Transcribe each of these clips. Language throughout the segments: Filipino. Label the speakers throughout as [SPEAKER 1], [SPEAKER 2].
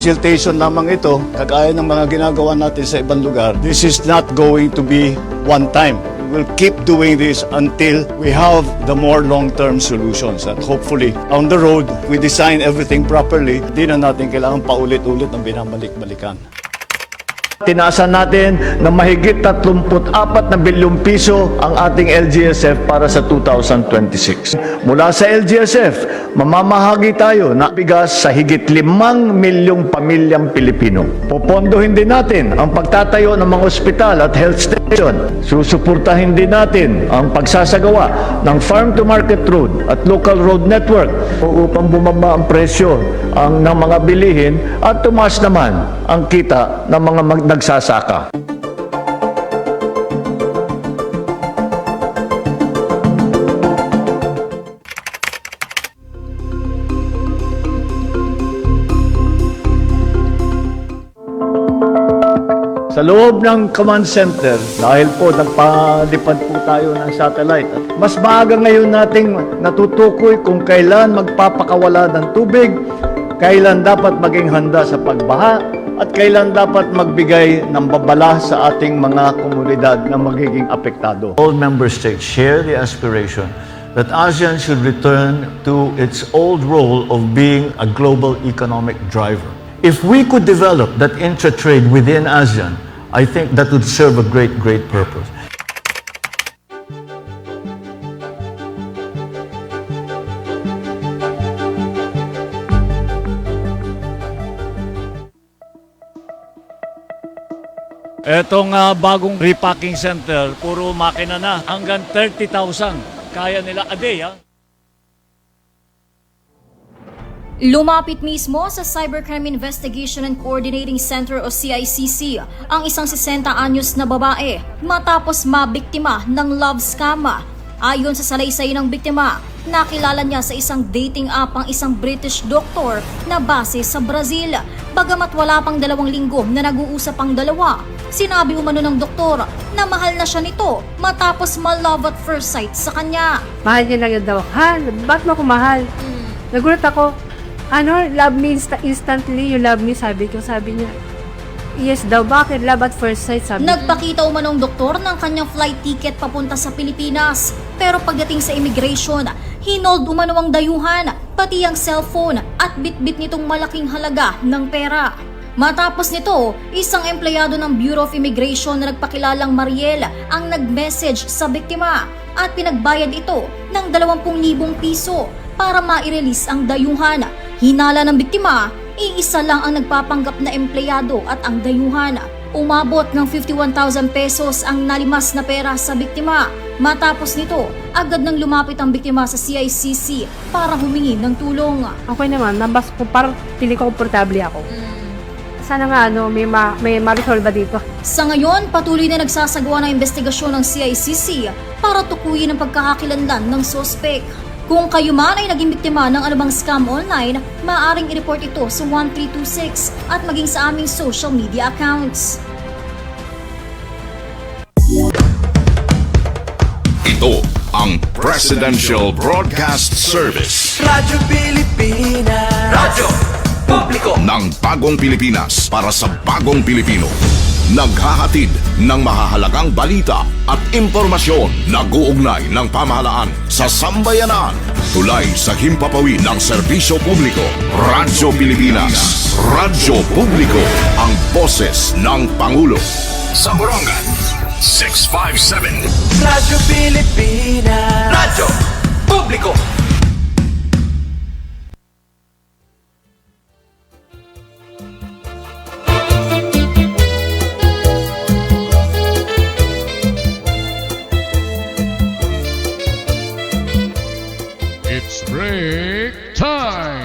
[SPEAKER 1] siltation lamang ito, kagaya ng mga ginagawa natin sa ibang lugar. This is not going to be one time. We'll keep doing this until we have the more long-term solutions. At hopefully, on the road, we design everything properly. Di na natin kailangan paulit-ulit ng binabalik-balikan. Tinaasan natin na mahigit 34 na bilyong piso ang ating LGSF para sa 2026. Mula sa LGSF, mamamahagi tayo na bigas sa higit 5 milyong pamilyang Pilipino. Popondohin din natin ang pagtatayo ng mga ospital at health station. Susuportahin din natin ang pagsasagawa ng farm-to-market road at local road network upang bumaba ang presyo ng mga bilihin at tumaas naman ang kita ng mga nagsasaka. Sa loob ng command center, dahil po nagpalipad po tayo ng satellite, mas maaga ngayon nating natutukoy kung kailan magpapakawala ng tubig, kailan dapat maging handa sa pagbaha, at kailan dapat magbigay ng babala sa ating mga komunidad na magiging apektado. All member states share the aspiration that ASEAN should return to its old role of being a global economic driver. If we could develop that intra-trade within ASEAN, I think that would serve a great purpose. Etong bagong repacking center, puro makina na. Hanggang 30,000 kaya nila a day.
[SPEAKER 2] Lumapit mismo sa Cybercrime Investigation and Coordinating Center o CICC ang isang 60 anyos na babae matapos mabiktima ng love scam. Ayon sa salaysay ng biktima, nakilala niya sa isang dating app ang isang British doctor na base sa Brazil. Bagamat wala pang 2 linggo na nag-uusap ang dalawa, sinabi umano ng doktor na mahal na siya nito matapos ma-love at first sight sa kanya.
[SPEAKER 3] Mahal niya lang yun daw. Ha? Bakit mo ako mahal? Nagulat ako. Love me instantly, you love me, sabi niya. Yes daw, bakit? Love at first sight, sabi niya.
[SPEAKER 2] Nagpakita umanong doktor ng kanyang flight ticket papunta sa Pilipinas. Pero pagdating sa immigration, hinold umano ang dayuhan, pati ang cellphone at bitbit nitong malaking halaga ng pera. Matapos nito, isang empleyado ng Bureau of Immigration na nagpakilalang Mariel ang nag-message sa biktima at pinagbayad ito ng 20,000 piso para ma-release ang dayuhan. Hinala ng biktima, iisa lang ang nagpapanggap na empleyado at ang dayuhan. Umabot ng 51,000 pesos ang nalimas na pera sa biktima. Matapos nito, agad nang lumapit ang biktima sa CICC para humingi ng tulong.
[SPEAKER 3] Okay naman, nabas ko, parang pili ko komportable ako. Sana nga may ma-resolve dito.
[SPEAKER 2] Sa ngayon, patuloy na nagsasagawa ng investigasyon ng CICC para tukuyin ang pagkakakilanlan ng sospek. Kung kayo man ay naging biktima ng anumang scam online, maaaring i-report ito sa 1326 at maging sa aming social media accounts.
[SPEAKER 4] Ito ang Presidential Broadcast Service.
[SPEAKER 5] Radyo Pilipinas. Radyo Publiko
[SPEAKER 4] ng Bagong Pilipinas para sa Bagong Pilipino. Naghahatid ng mahahalagang balita at impormasyon na guugnay ng pamahalaan sa sambayanan. Tulay sa himpapawid ng serbisyo publiko. Radyo Pilipinas. Radyo Publiko. Ang boses ng Pangulo. Sa Borongan, 657.
[SPEAKER 5] Radyo Pilipinas. Radyo Publiko.
[SPEAKER 6] It's break time!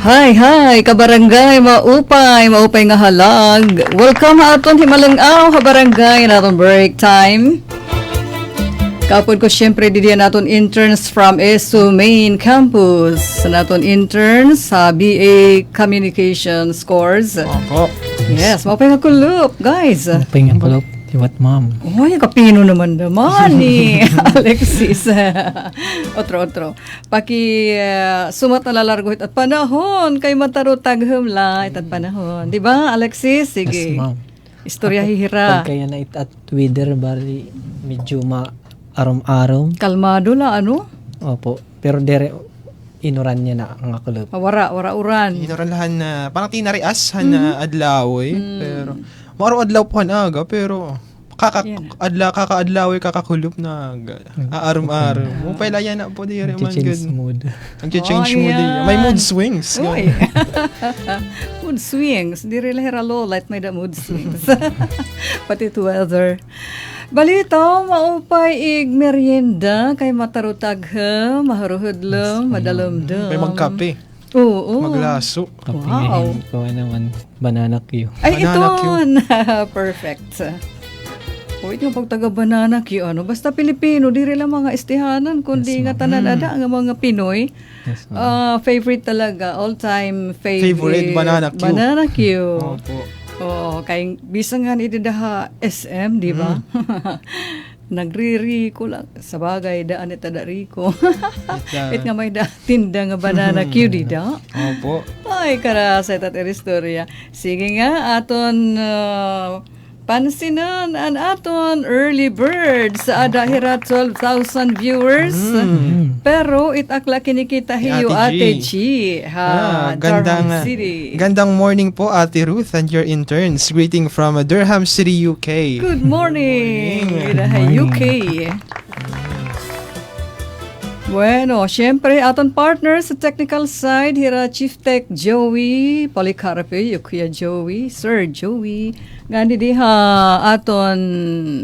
[SPEAKER 7] Hi, kabarangay, maupay nga halag. Welcome aton himalang-aw, kabarangay, naton break time. Kapod ko syempre di naton interns from ESU Main Campus. Sa naton interns sa BA Communications course.
[SPEAKER 8] Opo.
[SPEAKER 7] Yes, maupay nga kulop, guys.
[SPEAKER 8] Maupay nga kulop. What, ma'am?
[SPEAKER 7] Uy, kapino naman ni Alexis. Otro. Sumat na lalarguhit at panahon kay mataro taghumla at panahon. Di ba, Alexis? Sige.
[SPEAKER 8] Yes, ma'am.
[SPEAKER 7] Istorya hihira.
[SPEAKER 8] Pag kaya na at weather, bali medyo ma-arom-arom.
[SPEAKER 7] Kalmado la, ano?
[SPEAKER 8] Opo. Pero dere, inuran niya na ang akulot.
[SPEAKER 7] Wara uran.
[SPEAKER 9] Inoralahan na, parang tinarias na adlaw pero maro adlaw po aga, pero kakaadlaw kakakulop na aarum-arum. Mo pala yan na po dire man
[SPEAKER 8] Change
[SPEAKER 9] good.
[SPEAKER 8] mood.
[SPEAKER 9] Nag-change
[SPEAKER 7] Oh,
[SPEAKER 9] mood
[SPEAKER 7] yan.
[SPEAKER 9] May mood swings.
[SPEAKER 7] Uy. Mood swings. Di rin lahiralo. Light may da mood swings. Pati to weather. Balita, maupay ig merienda kay matarutagha, maharuhudlong, madalamdam.
[SPEAKER 9] May magkape,
[SPEAKER 7] Oo.
[SPEAKER 9] maglaso.
[SPEAKER 7] Wow.
[SPEAKER 8] Kapingahin ko naman, banana Q.
[SPEAKER 7] Ay, ito
[SPEAKER 9] Banana cue.
[SPEAKER 7] na. Perfect. Uy, yung pagtaga banana cue, ano? Basta Pilipino, di rin lang mga istihanan, kundi nga tananada ang mga Pinoy.
[SPEAKER 8] Yes,
[SPEAKER 7] Favorite talaga, all-time favorite.
[SPEAKER 9] Banana cue.
[SPEAKER 7] Banana cue.
[SPEAKER 9] Opo.
[SPEAKER 7] Oo, kay bisa nga ni daha SM, di ba? Nagririko lang. Sa bagay, daan ita da riko. It nga may da tinda nga banana cue, di da?
[SPEAKER 9] Opo.
[SPEAKER 7] Ay, karasa ita't istorya. Sige nga, aton pansinan ang aton early bird sa adahira 12,000 viewers. Pero itakla kinikita hiyo Ate G. Durham City.
[SPEAKER 9] Gandang morning po Ate Ruth and your interns. Greeting from Durham City, UK.
[SPEAKER 7] Good morning. Irahay UK. Bueno, syempre, aton partner sa technical side, hira Chief Tech Joey Policarpe, Kuya Joey, Sir Joey. Gani diha aton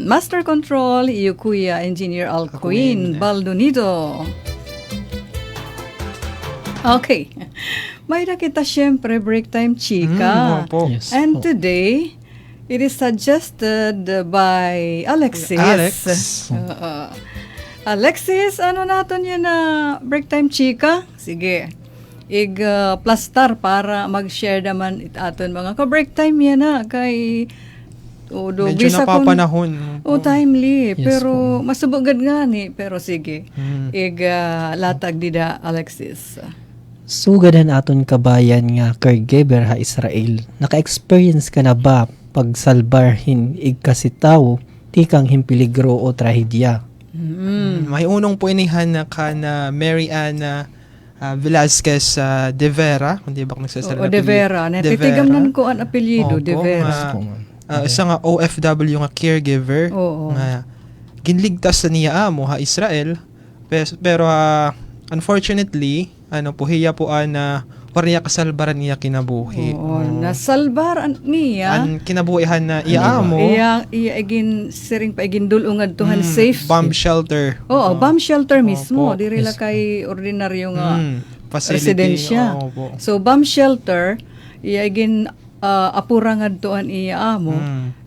[SPEAKER 7] Master Control, Kuya Engineer Alcuin Baldonido. Okay. May nakita syempre, break time chika.
[SPEAKER 9] Opo.
[SPEAKER 8] Yes.
[SPEAKER 7] And today, it is suggested by Alexis.
[SPEAKER 9] Alex.
[SPEAKER 7] Alexis, ano natin yun na break time chika? Sige. Plastar para mag-share naman aton mga ka-break time yan na kay
[SPEAKER 9] Medyo napapanahon.
[SPEAKER 7] timely.
[SPEAKER 8] Yes,
[SPEAKER 7] pero masubugad nga ni. Pero sige. Latag dida Alexis.
[SPEAKER 8] Sugadan aton kabayan nga caregiver ha Israel. Naka-experience ka na ba pagsalbarhin igkasitaw tikang himpiligro o trahedya?
[SPEAKER 9] May unong po inihan na ka na Mary Ana Velasquez De Vera, kung di ba kung nagsasalita?
[SPEAKER 7] O De Vera. Natitigam ko ang apelyido, De Vera.
[SPEAKER 9] Isa nga OFW nga caregiver.
[SPEAKER 7] Oo.
[SPEAKER 9] Nga ginligtas sa niya amo ha Israel. Pero unfortunately, hiya po na wariya kasalbaran niya kinabuhi.
[SPEAKER 7] Oo, nasalbaran niya.
[SPEAKER 9] Ang kinabuhihan na iya amo.
[SPEAKER 7] Iya igin siring pa igin dulungad tuhan safe.
[SPEAKER 9] Bomb shelter.
[SPEAKER 7] Oo, bomb shelter mismo.
[SPEAKER 9] Opo.
[SPEAKER 7] Diri la kay ordinaryo nga
[SPEAKER 9] Facility.
[SPEAKER 7] residensya.
[SPEAKER 9] Opo.
[SPEAKER 7] So bomb shelter iya igin apura ngadtuan iya amo.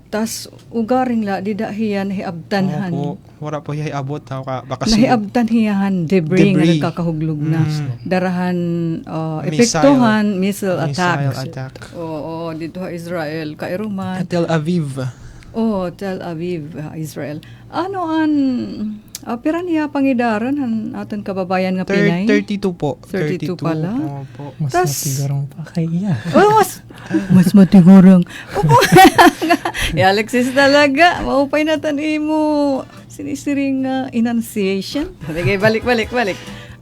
[SPEAKER 7] Tas ugaring la di dahiyan hiabtanhan.
[SPEAKER 9] Opo. Wala po hiya abot baka
[SPEAKER 7] Nahiabtan hiyahan debris nga
[SPEAKER 9] Debris.
[SPEAKER 7] nagkakahuglog na. Darahan epektuhan missile attack. Oo, dito sa Israel, Kairuman.
[SPEAKER 9] Tel Aviv.
[SPEAKER 7] Oh, Tel Aviv, Israel. Ano pira niya pangidaran han aton kababayan nga Pinay?
[SPEAKER 9] 32 po.
[SPEAKER 7] 32 pala?
[SPEAKER 9] Opo.
[SPEAKER 8] Mas
[SPEAKER 7] Tas-
[SPEAKER 8] matigurong pa kaya.
[SPEAKER 7] Oh, mas matigurang. Alexis talaga, maupay na imo sinisiring enunciation. Sige, balik.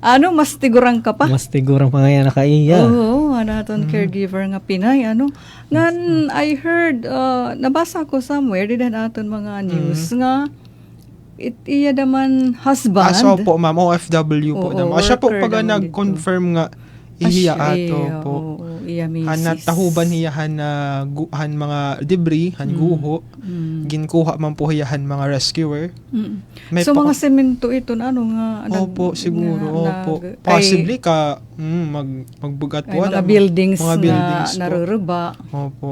[SPEAKER 7] Ano, mas tigurang ka pa?
[SPEAKER 8] Mas tigurong pa kaya na kaya.
[SPEAKER 7] Oo, aton caregiver nga Pinay. Ngan, I heard, nabasa ko somewhere, din aton mga news nga, iya naman husband.
[SPEAKER 9] Aso po, ma'am. OFW po.
[SPEAKER 7] Oo,
[SPEAKER 9] Asya po
[SPEAKER 7] worker
[SPEAKER 9] pag
[SPEAKER 7] naman
[SPEAKER 9] nag-confirm nga ihiya ato po.
[SPEAKER 7] Iya misis.
[SPEAKER 9] Natahuban hiyahan na mga debris, guho. Ginkuha man po hiyahan mga rescuer. May
[SPEAKER 7] So
[SPEAKER 9] pa-
[SPEAKER 7] mga semento ito na nga
[SPEAKER 9] Opo, siguro. Opo.
[SPEAKER 7] kay-
[SPEAKER 9] Possibly magbugat po.
[SPEAKER 7] mga buildings
[SPEAKER 9] mga
[SPEAKER 7] na
[SPEAKER 9] buildings po.
[SPEAKER 7] naruruba.
[SPEAKER 9] Opo.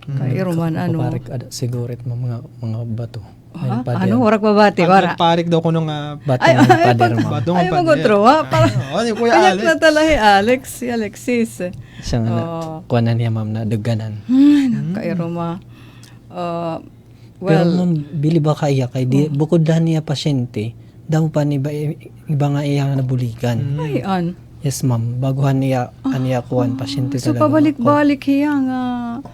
[SPEAKER 7] Kay Roman
[SPEAKER 8] Paparik sigurit mga bato.
[SPEAKER 7] Ha? Warak babati, wara.
[SPEAKER 9] Parik daw ko nung
[SPEAKER 8] Bato ng pader mo.
[SPEAKER 9] bato
[SPEAKER 7] Ay,
[SPEAKER 9] ng
[SPEAKER 7] magotro, ha?
[SPEAKER 9] Kuya
[SPEAKER 7] Kayak
[SPEAKER 9] Alex.
[SPEAKER 7] na talahi, si Alexis.
[SPEAKER 8] Siyang kuwanan niya ma'am na duganan.
[SPEAKER 7] Kay Roma.
[SPEAKER 8] Pero
[SPEAKER 2] Well,
[SPEAKER 8] ma'am, bili ba kaya kay di, bukod dahan niya pasyente, daw pa ni iba nga iya nga nabuligan.
[SPEAKER 2] ay,
[SPEAKER 8] Yes ma'am, baguhan niya aniya kuan pasyente
[SPEAKER 2] so
[SPEAKER 8] talaga.
[SPEAKER 2] pabalik-balik hiya nga.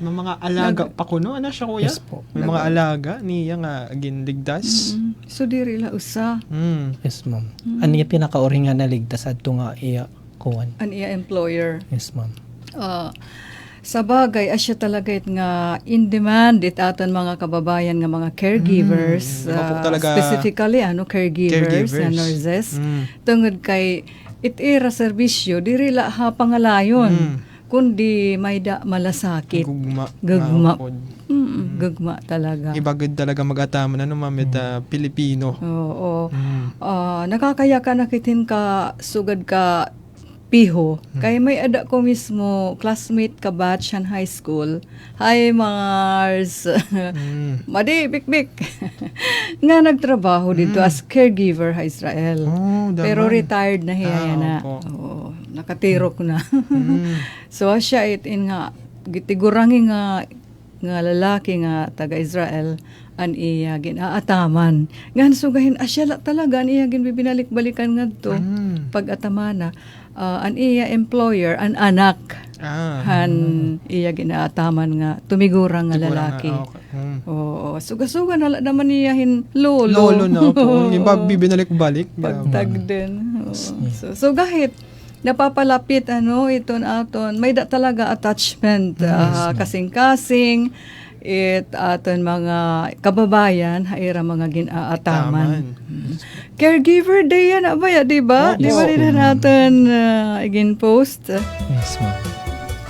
[SPEAKER 9] May mga alaga pa kuno, ano siya kuya?
[SPEAKER 8] Yes po.
[SPEAKER 9] May mga alaga niya nga ginligtas.
[SPEAKER 2] So diri la usa.
[SPEAKER 8] Yes ma'am. Aniya pinakauri nga naligtas adto nga iya kuan.
[SPEAKER 2] An iya employer.
[SPEAKER 8] Yes ma'am.
[SPEAKER 2] Sa bagay, asya talaga nga in demand it aton mga kababayan nga mga caregivers.
[SPEAKER 9] Opo, talaga.
[SPEAKER 2] Specifically, caregivers,
[SPEAKER 9] Caregivers.
[SPEAKER 2] nurses. Tungod kay itira serbisyo, diri la ha pangalayon. Kundi may malasakit.
[SPEAKER 9] Gugma.
[SPEAKER 2] Gugma.
[SPEAKER 9] Pod.
[SPEAKER 2] Gugma talaga.
[SPEAKER 9] Ibagad talaga mag-ataman ano ma'am Pilipino.
[SPEAKER 2] Oo. Nakakaya ka nakitin ka sugad ka piho. Kay may ada ko mismo classmate ka batch han high school. Hi Mars. Madi bik-bik. Nga nagtrabaho dito as caregiver sa Israel.
[SPEAKER 9] Oh,
[SPEAKER 2] Pero
[SPEAKER 9] daman.
[SPEAKER 2] retired na hiya na.
[SPEAKER 9] opo.
[SPEAKER 2] Oo, nakatirok na. So siya itin nga gitigurangi nga lalaki nga taga Israel an iya ginaataman. Ngan sugahin asya talaga an iya ginbibinalik-balikan ngadto pag-atamana. An iya employer an anak han iya ginaataman nga tumigurang nga lalaki. Oo, suga-suga na naman niya lolo.
[SPEAKER 9] Lolo na po. Iba bibinalik-balik.
[SPEAKER 2] Pagtag din. Oo. So gahit napapalapit iton aton may talaga attachment kasing-kasing aton mga kababayan haira mga ginaataman. Caregiver day yan abaya, di ba? Di ba rin natin again post?
[SPEAKER 8] Yes ma'am.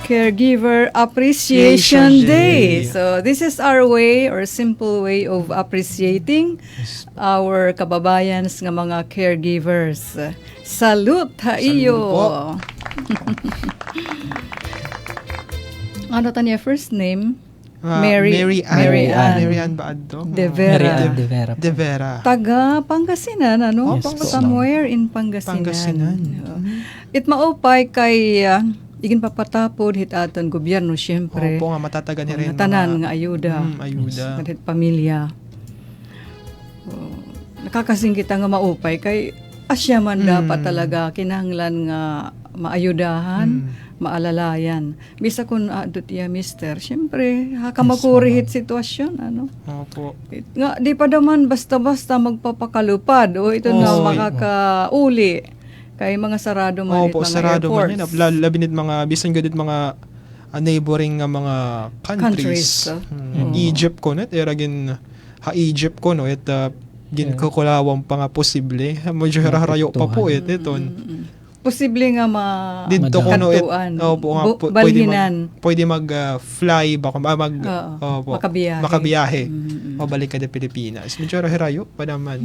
[SPEAKER 2] Caregiver Appreciation Day. So this is our way or simple way of appreciating our kababayans nga mga caregivers. Salute ha iyo. Ano tanya first name? Mary
[SPEAKER 9] Ann ba adto?
[SPEAKER 2] De Vera.
[SPEAKER 9] De Vera.
[SPEAKER 2] Taga Pangasinan, ano?
[SPEAKER 8] Yes, po.
[SPEAKER 2] Somewhere in Pangasinan.
[SPEAKER 9] Pangasinan.
[SPEAKER 2] It maupay kay igin papatapod hit aton gobyerno syempre.
[SPEAKER 9] Opo nga matatagan ni rin.
[SPEAKER 2] Tanan nga ayuda.
[SPEAKER 9] Ayuda.
[SPEAKER 2] Kahit pamilya. Nakakasing kita nga maupay kay asya man dapat talaga kinahanglan nga maayudahan, maalalayan. Bisa kun adot iya mister, syempre hakamakuri hit sitwasyon ano.
[SPEAKER 9] Opo.
[SPEAKER 2] Nga di pa daman basta-basta magpapakalupad o ito nga makakauli kay mga sarado man
[SPEAKER 9] Opo,
[SPEAKER 2] mga
[SPEAKER 9] sarado man
[SPEAKER 2] airports.
[SPEAKER 9] yan. Labinit mga, bisan gadit mga neighboring nga mga countries. Egypt ko net, eragin Egypt ko no, it gin kukulawang pa nga posible. Medyo harayo pa po iton.
[SPEAKER 2] Posible nga
[SPEAKER 9] Dito ko no,
[SPEAKER 2] katuan.
[SPEAKER 9] opo nga,
[SPEAKER 2] Balhinan.
[SPEAKER 9] pwede mag-fly ba, makabiyahe. Pabalik ka na Pilipinas. Medyo harayo pa naman.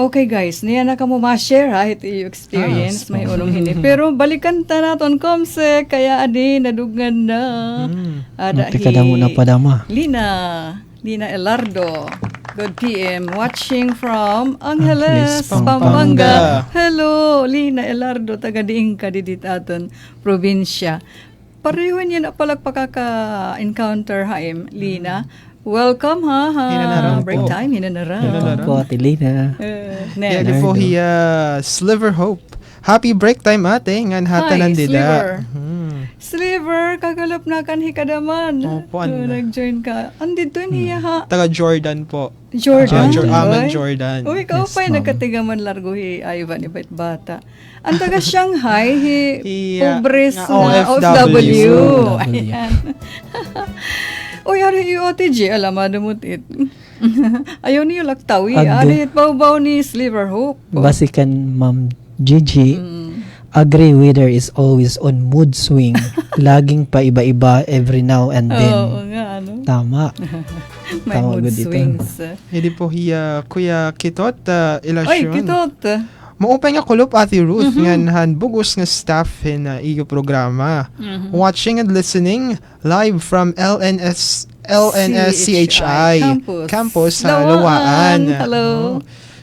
[SPEAKER 2] Okay guys, niya na ka mo ma-share ha, ito yung experience, may ulong hini. Pero balikan ta naton komse, kaya adi, nadugan na.
[SPEAKER 8] Pika na padama.
[SPEAKER 2] Lina Elardo. Good PM. Watching from Angeles,
[SPEAKER 8] Pampanga.
[SPEAKER 2] Pampanga. Hello, Lina Elardo, taga-diing ka didit aton probinsya. Pareho niya na palag pakaka-encounter haim, Lina. Welcome ha.
[SPEAKER 9] Hinanaran
[SPEAKER 2] Break
[SPEAKER 9] po.
[SPEAKER 2] time, hinanaran.
[SPEAKER 9] Hinanaran.
[SPEAKER 8] Po, Ate Lina.
[SPEAKER 9] Yeah, before he Sliver Hope. Happy break time ate, ngan hata
[SPEAKER 2] Hi,
[SPEAKER 9] nandida.
[SPEAKER 2] Sliver, kagalap na kan hikadaman.
[SPEAKER 9] Opo, ano?
[SPEAKER 2] Nag-join ka. Andito niya ha.
[SPEAKER 9] Taga Jordan po.
[SPEAKER 2] Jordan.
[SPEAKER 9] Aman
[SPEAKER 2] Oy.
[SPEAKER 9] Jordan.
[SPEAKER 2] Uy, ikaw
[SPEAKER 8] Yes,
[SPEAKER 2] pa'y
[SPEAKER 8] ma'am.
[SPEAKER 2] nagkatigaman largo Ivan, ibait bata. Ang taga Shanghai, pobres
[SPEAKER 9] nga
[SPEAKER 2] na
[SPEAKER 9] OFW.
[SPEAKER 2] Ayan. Uy, ari yung OTG, alamada mo tit. Ayaw niyo laktawi.
[SPEAKER 8] Agdo.
[SPEAKER 2] Ari baw ni Sliver Hope.
[SPEAKER 8] Basikan Ma'am Gigi, agree weather is always on mood swing. Laging pa iba-iba every now and then.
[SPEAKER 2] Oo nga, ano.
[SPEAKER 8] Tama.
[SPEAKER 2] May
[SPEAKER 8] Tama
[SPEAKER 2] mood
[SPEAKER 8] good dito.
[SPEAKER 2] swings.
[SPEAKER 9] Hindi po hiya Kuya Kitot
[SPEAKER 2] Ay,
[SPEAKER 9] ilasyon.
[SPEAKER 2] kitot.
[SPEAKER 9] Maupay nga kulop Ate Ruth ngan bugos nga staff in iyo programa. Watching and listening live from LNSCHI Campus sa Lawaan.
[SPEAKER 2] Hello.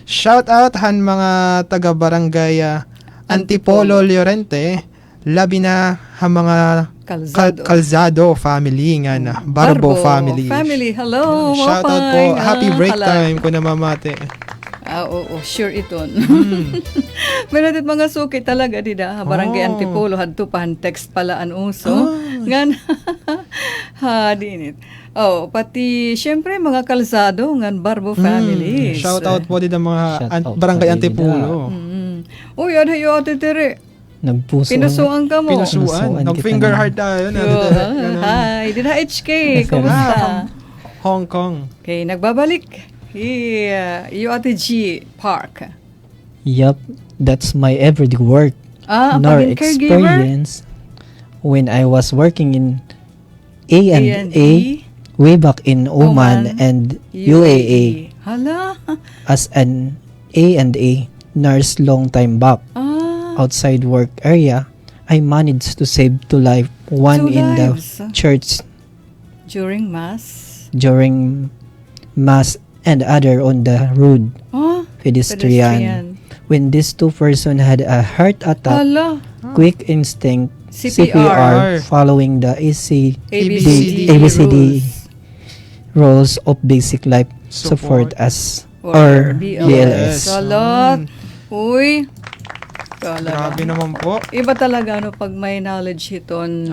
[SPEAKER 9] Shout out han mga taga barangay Antipolo Llorente, labi na ha mga Calzado family nga na. Barbo family.
[SPEAKER 7] Family, hello.
[SPEAKER 9] Shout out po.
[SPEAKER 7] Mapay.
[SPEAKER 9] Happy break
[SPEAKER 7] Halag.
[SPEAKER 9] time ko na mamate.
[SPEAKER 7] Oo, sure iton. Meron mga suki talaga dida. Barangay Antipolo, hadto pa text pala ang uso. Ngan, ha, dinit. Oh, pati, syempre, mga kalsado, ngan Barbo families.
[SPEAKER 9] Shout out po din ang mga
[SPEAKER 8] Shout out
[SPEAKER 9] barangay
[SPEAKER 8] sa
[SPEAKER 9] Antipolo.
[SPEAKER 7] Uy, ano yung ate Tere?
[SPEAKER 8] Nagpuso.
[SPEAKER 7] Pinusuan ka mo.
[SPEAKER 9] Pinusuan. Nag-finger heart tayo.
[SPEAKER 7] Hi, dida HK, kumusta?
[SPEAKER 9] Hong Kong.
[SPEAKER 7] Okay, nagbabalik. Yung ate G Park.
[SPEAKER 8] Yup, that's my everyday work.
[SPEAKER 7] Ang
[SPEAKER 8] nor
[SPEAKER 7] pagiging caregiver?
[SPEAKER 8] experience when I was working in A&A
[SPEAKER 7] A&E?
[SPEAKER 8] way back in Oman
[SPEAKER 7] Oman,
[SPEAKER 8] and UAE
[SPEAKER 7] Hala.
[SPEAKER 8] as an A&A nurse long time back. Outside work area, I managed to save two life, one
[SPEAKER 7] Two
[SPEAKER 8] in
[SPEAKER 7] lives?
[SPEAKER 8] the church
[SPEAKER 7] During mass?
[SPEAKER 8] during mass and other on the road pedestrian. When these two person had a heart attack,
[SPEAKER 7] Hala.
[SPEAKER 8] quick instinct
[SPEAKER 7] CPR.
[SPEAKER 8] following the ABCD
[SPEAKER 7] rules.
[SPEAKER 8] rules of basic life support as or BLS.
[SPEAKER 7] Salot. Uy.
[SPEAKER 9] Grabe naman po.
[SPEAKER 7] Iba talaga pag may knowledge hiton.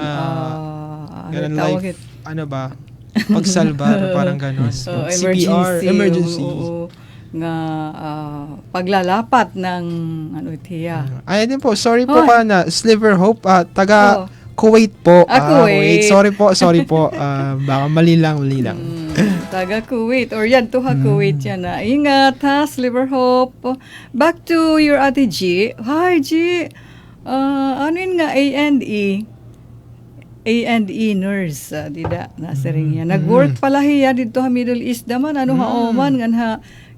[SPEAKER 9] Ganun
[SPEAKER 7] tawag
[SPEAKER 9] life, ano ba? Pagsalba, parang ganun. CPR, emergency.
[SPEAKER 7] Oo, nga paglalapat ng ano itiya.
[SPEAKER 9] Ay, din po. Sorry po ka na. Sliver Hope, taga
[SPEAKER 7] Oh.
[SPEAKER 9] Kuwait po.
[SPEAKER 7] Kuwait.
[SPEAKER 9] Sorry po. Baka mali lang.
[SPEAKER 7] Taga Kuwait or yan tuha Kuwait yan na. Ingat ha, Sliver Hope. Back to your ate G. Hi G. Ano yun nga A&E? A&E nurse, dida nasa ring yan. Nag-work pala hiya dito ha Middle East naman. Ano ha Oman nga ha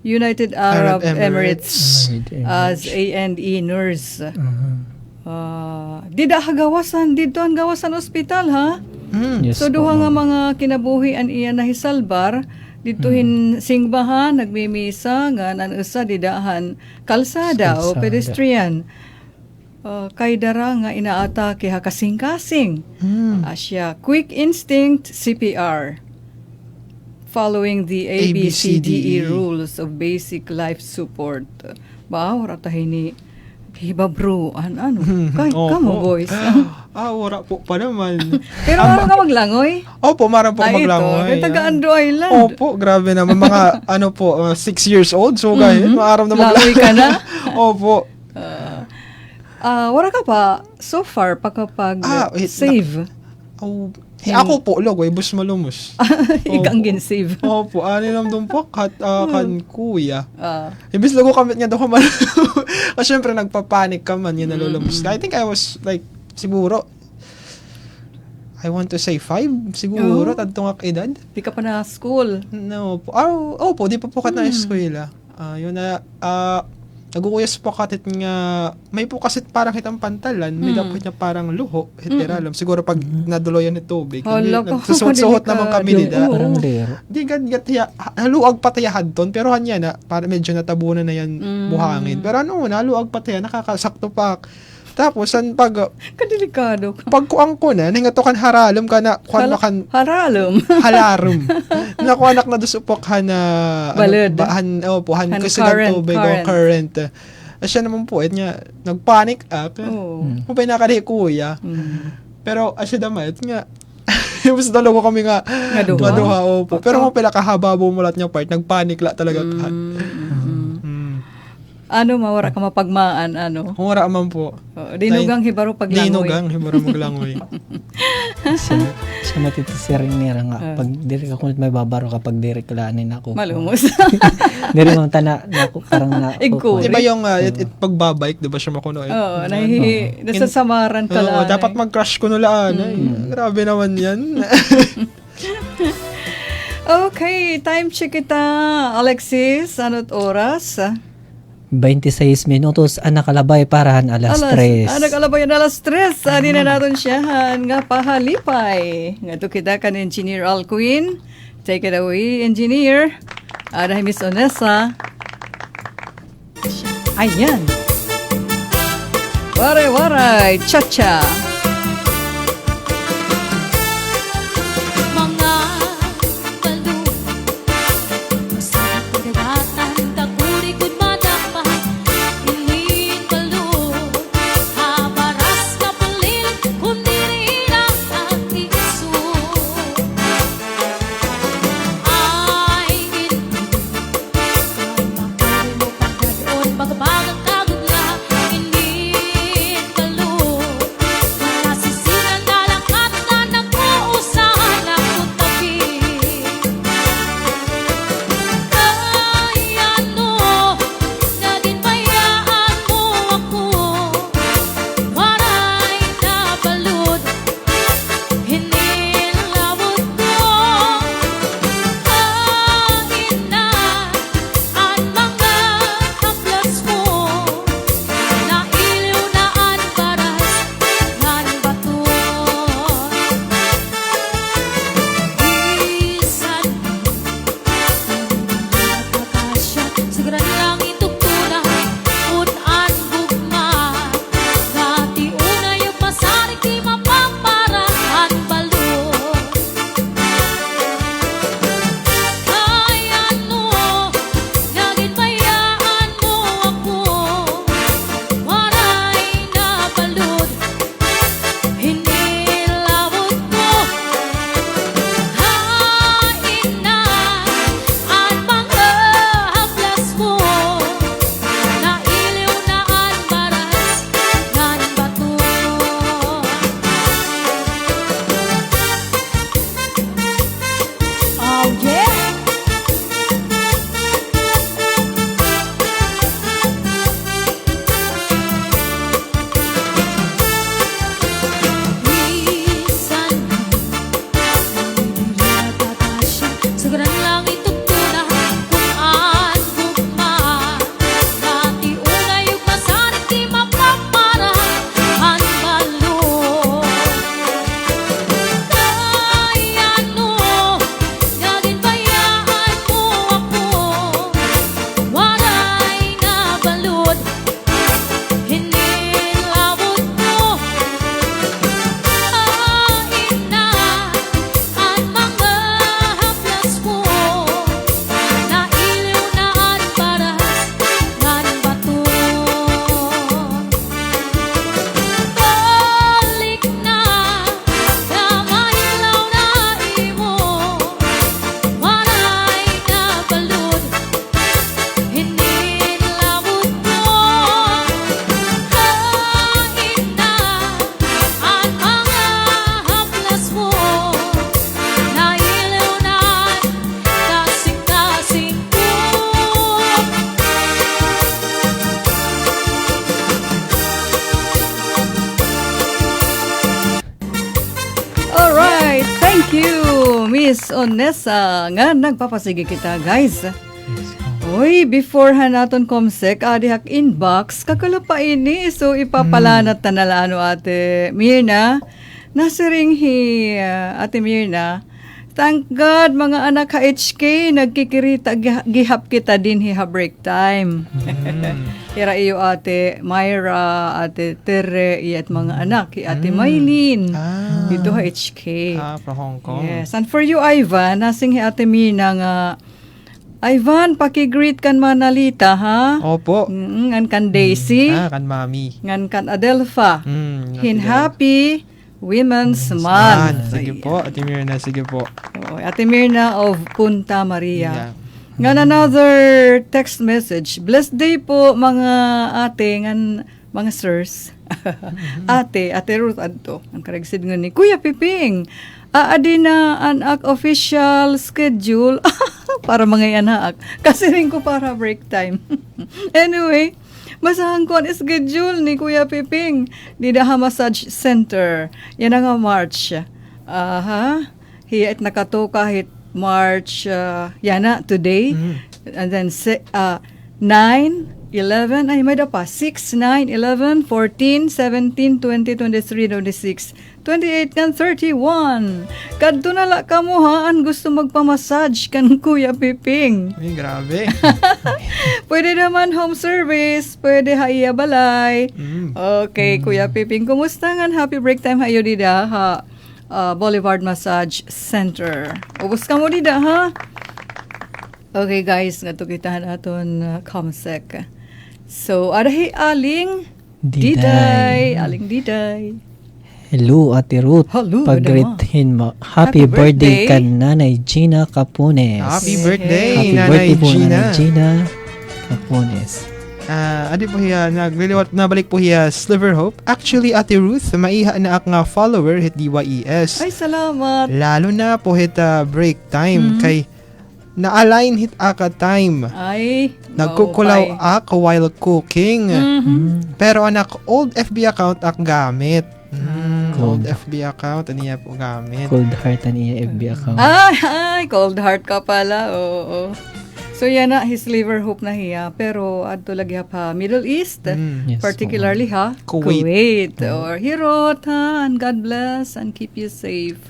[SPEAKER 7] United Arab Emirates as A&E nurse. Dida hagawasan dito ang gawasan ospital ha.
[SPEAKER 8] Yes,
[SPEAKER 7] So duha nga mga kinabuhian iya na hisalbar ditohin singbahan nagmimisa nga nanusa didahan kalsada o
[SPEAKER 8] Kalsada.
[SPEAKER 7] pedestrian. Kay dara nga inaatake ha kasing-kasing. Asya quick instinct CPR following the ABCDE rules of basic life support. Ba tahin ni hiba bro, ano? Kay kamo boys.
[SPEAKER 9] Wala po pa naman.
[SPEAKER 7] Pero ano ka maglangoy?
[SPEAKER 9] Opo, marang po maglangoy.
[SPEAKER 7] Ito, taga Ando Island.
[SPEAKER 9] Opo, grabe naman. Mga, 6 years old. So, guys, maaram na
[SPEAKER 7] Langoy ka na?
[SPEAKER 9] Opo.
[SPEAKER 7] Wala ka pa, so far, pagkapag save.
[SPEAKER 9] Ako po, logoy, bus malumos.
[SPEAKER 7] Igang gin-save.
[SPEAKER 9] Opo, nam doon po, kan kuya. Ibis lago kamit nga doon ka man. Kasi syempre, nagpapanik ka man, yun nalulumos ka. I think I was like, siguro, I want to say 5, siguro, tadtong edad.
[SPEAKER 7] Di ka pa na school.
[SPEAKER 9] No po. Opo, di pa po kat na eskwela. Yun na, nagukuyas po katit nga, may po kasi parang kitang pantalan, may dapat niya parang luho, hitiralam. Siguro pag naduloyan ni tubig, nagsusuhot naman kami nila.
[SPEAKER 8] Parang rare.
[SPEAKER 9] Di haluag patayahad ton, pero hanya na, para medyo natabunan na yan buhangin. Pero haluag patayah, nakakasakto pa. Tapos, pag
[SPEAKER 7] Kadelikado.
[SPEAKER 9] pagkuang ko na, nangatokan haralam ka na, kuan makan,
[SPEAKER 7] Haralom.
[SPEAKER 9] halarum. Naku anak na dusupok na
[SPEAKER 7] Balod.
[SPEAKER 9] Bahan
[SPEAKER 7] Han
[SPEAKER 9] kasi
[SPEAKER 7] current,
[SPEAKER 9] ng tubig o current. Siya naman po, niya, nagpanic up. Mabay nakadi kuya. Pero asya damat nga, mas dalawa kami nga, maduha, opo. Pero mo pala kahaba bumulat niya part, nagpanic la talaga.
[SPEAKER 7] Mawara ka mapagmaan,
[SPEAKER 9] Humara man po.
[SPEAKER 7] Dinugang hibaro paglangoy.
[SPEAKER 9] Dinugang hibaro maglangoy.
[SPEAKER 8] Siya matitisiring nira nga. Pag diri ka kunit may babaro kapag diri kalaanin ako.
[SPEAKER 7] Malumos.
[SPEAKER 8] Diri mo tana na ako parang na.
[SPEAKER 7] Igko.
[SPEAKER 9] Diba yung pagbabike, diba siya makuno?
[SPEAKER 7] Oo, nasasamaran ka lang.
[SPEAKER 9] Dapat mag-crush ko nulaan. Grabe naman yan.
[SPEAKER 7] Okay, time check kita, Alexis. Ano't oras?
[SPEAKER 8] 26 minutos ang nakalabay parahan alas 3.
[SPEAKER 7] Nakalabay na alas 3. Di na natin siyahan nga pahalipay. Nga to kita kan Engineer Alcuin. Take it away, Engineer. Ada Miss Onessa. Ayan. Waray, cha-cha.
[SPEAKER 2] Pagkabagang kagugla, init balot. Nasisiran na lang at na nag-uusahan ako tabi. Kaya no, naging bayaan mo ako. Waray na balot, hinilawot ko. Kain na ang mga haplas mo. Nailiw na ang baras ng bato. Isan nakakasya, siguro lang itugtunan unan gugma. Dati una yung pasarik di mapaparahan balot. Kaya no, naging bayaan mo ako. Waray na balot, hinilawot ko. Hain na ang mga haplas mo. Nailiw na ang baras ng bato. Oh yeah! Minsan nakakasya, siguro lang itugtunan kung ang gugma. Dati una yung pasarik di mapaparahan balot. Kaya no, naging bayaan mo ako. Waray na balot, hinilawot ko. Kain na ang mga haplas mo. Nailiw na ang baras ng bato. Balik na kamahilaw na imo. Waray na balot, hinilawot ko. Kain na ang mga haplas mo. Nailiw na kasing-kasing ko.
[SPEAKER 7] Alright, thank you, Miss Onessa. Nga, nagpapasige kita, guys. Uy, before naton komsek, adihak inbox, kakala ini. So, ipapalanat na nalaano ate Mirna. Nasiring ate Mirna. Thank God, mga anak HK, nagkikirita, gihap kita din break time. Kira iyo ate Myra, ate Tere, at mga anak, ate Maylin. Dito HK.
[SPEAKER 9] From Hong Kong.
[SPEAKER 7] Yes, and for you, Ivan, nasing ate Mirna nga, Ivan, pakigreet kan Manalita, ha?
[SPEAKER 9] Opo.
[SPEAKER 7] Ngan kan Daisy,
[SPEAKER 9] Kan mami.
[SPEAKER 7] ngan kan Adelpha.
[SPEAKER 9] Happy
[SPEAKER 7] Hin happy Women's Month.
[SPEAKER 9] Sige po, Ate Mirna, sige po.
[SPEAKER 7] Oh, Ate Mirna of Punta Maria.
[SPEAKER 9] Yeah.
[SPEAKER 7] Ngan another text message. Blessed day po mga ate, ngan mga sirs. Ate Ruth adto. Ang karagsid nga ni Kuya Piping. Aadi na an official schedule para mga anak. Kasi rin ko para break time. Anyway, masahan ko ang schedule ni Kuya Piping. Didaha Massage Center. Yan nga March. Hiyat nakato kahit March, yana, today. And then 9, 11, ay may da pa, 6, 9, 11, 14, 17, 20, 23, 26, 28, kan 31. Kadto na la ka mo ha, an gusto magpamassage kan Kuya Piping.
[SPEAKER 9] Ay, grabe.
[SPEAKER 7] Pwede naman home service, pwede haiya balay. Okay, Kuya Piping, kumusta nga? Happy break time hayo dida ha. Boulevard Massage Center. Ubus ka mo dida ha. Okay guys, natukitahan aton Comsec. So, adahi aling Diday. Aling Diday.
[SPEAKER 8] Hello, Ate Ruth.
[SPEAKER 7] Hello,
[SPEAKER 8] Pag-greethin mo. Happy birthday ka, Nanay Gina Capones.
[SPEAKER 9] Happy birthday,
[SPEAKER 8] Happy
[SPEAKER 9] Nanay
[SPEAKER 8] birthday po,
[SPEAKER 9] Gina.
[SPEAKER 8] Nanay Gina Capones.
[SPEAKER 9] Adi po hiya, nagliliwat, nabalik po hiya, Sliver Hope. Actually, Ate Ruth, maiha na ak nga follower hit DYES.
[SPEAKER 7] Ay, salamat.
[SPEAKER 9] Lalo na po hit break time, kay na-align hit aka time.
[SPEAKER 7] Ay,
[SPEAKER 9] Nagkukulaw ak while cooking. Pero anak, old FB account ak gamit. Old FB account, aniya po gamit.
[SPEAKER 8] Cold heart niya FB account.
[SPEAKER 7] Ay, cold heart ka pala. Oo. So yan na, his liver hope na hiya. Pero adto lagi pa Middle East,
[SPEAKER 8] Yes,
[SPEAKER 7] particularly
[SPEAKER 9] Kuwait.
[SPEAKER 7] or Hirotan. God bless and keep you safe.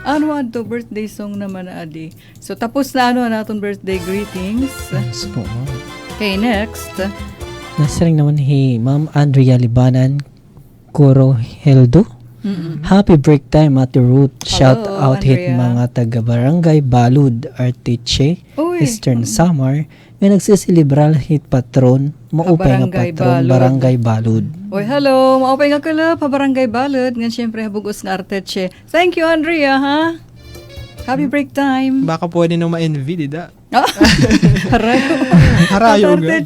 [SPEAKER 7] Ano adto birthday song naman na adi. So tapos na naton birthday greetings.
[SPEAKER 8] Yes po, ma'am.
[SPEAKER 7] Okay, next.
[SPEAKER 8] Nasa rin naman Ma'am Andrea Libanan Kuro Heldo. Happy break time at the root. Shout out hit
[SPEAKER 7] Andrea.
[SPEAKER 8] mga taga Barangay Balud, Artiche,
[SPEAKER 7] Uy.
[SPEAKER 8] Eastern Samar. May nagsisilibral hit patron. Maupay nga
[SPEAKER 7] Barangay
[SPEAKER 8] patron,
[SPEAKER 7] Balud.
[SPEAKER 8] Barangay Balud.
[SPEAKER 7] Oy, hello. Maupay nga kala pa Barangay Balud. Nga siyempre habugos nga Arteche. Thank you, Andrea, ha? Happy break time.
[SPEAKER 9] Baka pwede nung ma-envy, dida.
[SPEAKER 7] Harayo.
[SPEAKER 9] Harayo ga.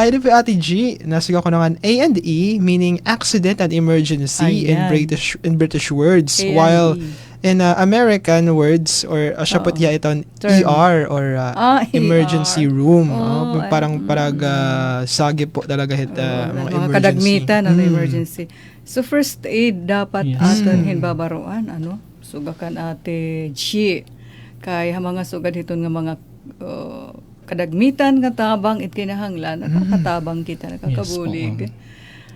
[SPEAKER 9] Ito po Ate G, nasigaw ko naman A&E, meaning accident and emergency in British words.
[SPEAKER 7] A&E.
[SPEAKER 9] While in American words, or siya po tiya ito,
[SPEAKER 7] Term.
[SPEAKER 9] ER, or emergency
[SPEAKER 7] ER.
[SPEAKER 9] room.
[SPEAKER 7] Oh,
[SPEAKER 9] Parang sagi po talaga hit mga
[SPEAKER 7] mga
[SPEAKER 9] emergency.
[SPEAKER 7] kadagmitan emergency. So first aid dapat
[SPEAKER 8] Yes.
[SPEAKER 7] aton hinbabaroan sugakan Ate G kay mga sugad hiton nga mga kadagmitan nga tabang it kinahanglan katabang kita nakakabulig.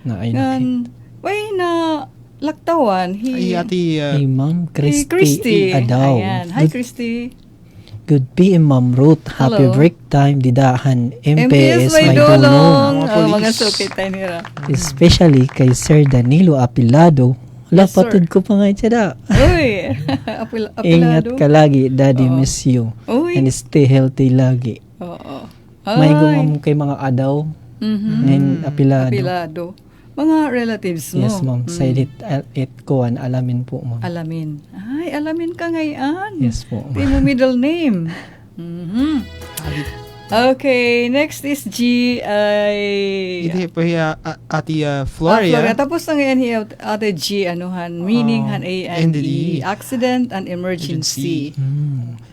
[SPEAKER 8] Na ay
[SPEAKER 7] Ngan way na laktawan
[SPEAKER 9] Ay, Ate,
[SPEAKER 8] Hey, Ma'am
[SPEAKER 7] Christy
[SPEAKER 8] Christy Adaw.
[SPEAKER 7] Ayan. Hi Christy.
[SPEAKER 8] Good PM, Ma'am Ruth. Happy
[SPEAKER 7] Hello.
[SPEAKER 8] break time, didahan.
[SPEAKER 7] MPS
[SPEAKER 8] MPS
[SPEAKER 7] may
[SPEAKER 8] may
[SPEAKER 7] dulong.
[SPEAKER 8] dulong.
[SPEAKER 7] Mga sukit tayo nila.
[SPEAKER 8] Especially kay Sir Danilo Apilado.
[SPEAKER 7] Yes, sir.
[SPEAKER 8] Lapatid ko pa nga siya da.
[SPEAKER 7] Uy,
[SPEAKER 8] Ingat
[SPEAKER 7] apelado.
[SPEAKER 8] ka lagi, Daddy miss you.
[SPEAKER 7] Uy.
[SPEAKER 8] And stay healthy lagi.
[SPEAKER 7] Oo.
[SPEAKER 8] May
[SPEAKER 7] Ay.
[SPEAKER 8] gumam kay mga adaw. And apilado.
[SPEAKER 7] Apilado. Mga relatives mo.
[SPEAKER 8] Yes, ma'am. Sa it ko, alamin po, ma'am.
[SPEAKER 7] Alamin. Ay, alamin ka ngayon.
[SPEAKER 8] Yes po.
[SPEAKER 7] Di mo middle name. Okay, next is G.
[SPEAKER 9] Hindi po hiya Ate Floria.
[SPEAKER 7] Floria. Tapos na ngayon hiya Ate G, meaning han A&E, accident and emergency.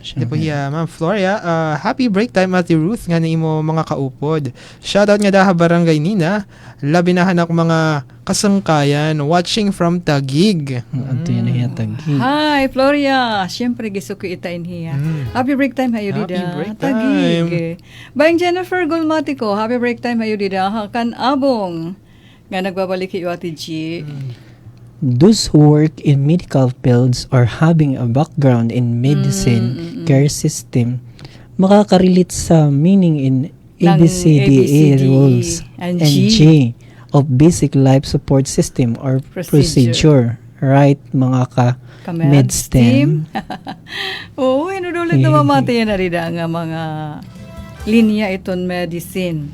[SPEAKER 9] Hindi po hiya Ma'am Floria. Happy break time Ate Ruth nga na imo mga kaupod. Shoutout nga daha Barangay Nina. Labinahan ako mga kasangkayan watching from Taguig.
[SPEAKER 8] Ato yan na yatagi.
[SPEAKER 7] Hi, Floria. Siyempre, gisuko itain hiya. Happy break time, hayo
[SPEAKER 9] Happy
[SPEAKER 7] dida.
[SPEAKER 9] break
[SPEAKER 7] Tagig.
[SPEAKER 9] time.
[SPEAKER 7] Bayang Jennifer Gulmatico, happy break time, hayo dida. Hakan abong. Nga nagbabalik iyo Ate G.
[SPEAKER 8] Those who work in medical fields or having a background in medicine care system makakarelate sa meaning in
[SPEAKER 7] Ng
[SPEAKER 8] ABCDE rules
[SPEAKER 7] and
[SPEAKER 8] and G of basic life support system or procedure. Right, mga
[SPEAKER 7] Med
[SPEAKER 8] STEM.
[SPEAKER 7] Oo, inudulit na mamati yan na rin nga mga linya iton medicine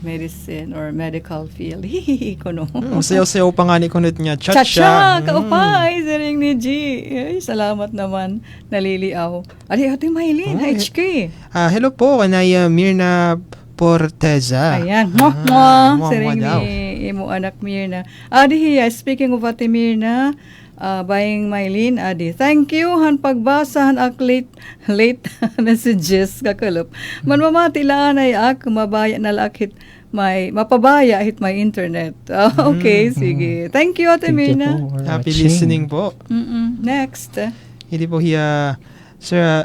[SPEAKER 7] or medical field. Hihihi ko no.
[SPEAKER 9] Sayaw-sayaw pa nga ni kunot niya.
[SPEAKER 7] Chacha, kaupay, siring ni G. Ay, salamat naman, naliliaw. Ali, Ate Maylin, HK.
[SPEAKER 9] Hello po, kanay Mirna Porteza.
[SPEAKER 7] Ayan, siring
[SPEAKER 9] daw.
[SPEAKER 7] ni imo anak Mirna. Adi hiya, speaking of Ate Mirna, buying Maylin, Adi, thank you han pagbasa han ak late messages kakalop. Manmamati laan ay ak mabaya na lakit mapabaya hit my internet. Okay, sige. Thank you Ate Mirna.
[SPEAKER 9] Happy listening po.
[SPEAKER 7] Next.
[SPEAKER 9] Hindi po hiya Sir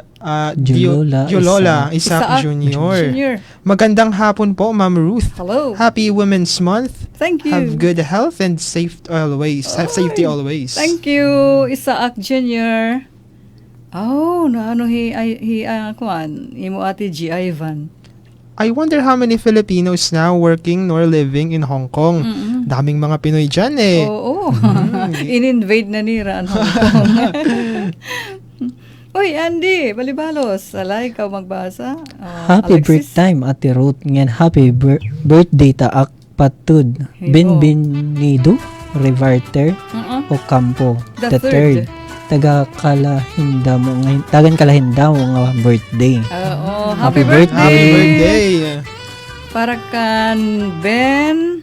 [SPEAKER 8] Julola
[SPEAKER 9] Julola Isaac Jr. Magandang hapon po, Ma'am Ruth.
[SPEAKER 7] Hello.
[SPEAKER 9] Happy Women's Month.
[SPEAKER 7] Thank you.
[SPEAKER 9] Have good health and safety always.
[SPEAKER 7] Thank you, Isaac Jr. Oh, naano kuan, imo Ate G. Ivan.
[SPEAKER 9] I wonder how many Filipinos now working nor living in Hong Kong. Daming mga Pinoy dyan eh.
[SPEAKER 7] Oo. In-invade na nila ang Hong Kong. Uy, Andy, balibalos. Alay, ikaw magbasa.
[SPEAKER 8] Happy
[SPEAKER 7] Alexis.
[SPEAKER 8] break time, Ate Ruth. Ngayon, happy birthday ta ak patud. Benvenido Revarter Ocampo
[SPEAKER 7] The
[SPEAKER 8] the
[SPEAKER 7] third.
[SPEAKER 8] third. Taga Kalahindamo ngayon. Tagan Kalahindamo nga birthday.
[SPEAKER 7] Oo,
[SPEAKER 8] Happy
[SPEAKER 7] happy birthday.
[SPEAKER 9] Happy birthday.
[SPEAKER 7] para kan Benvenido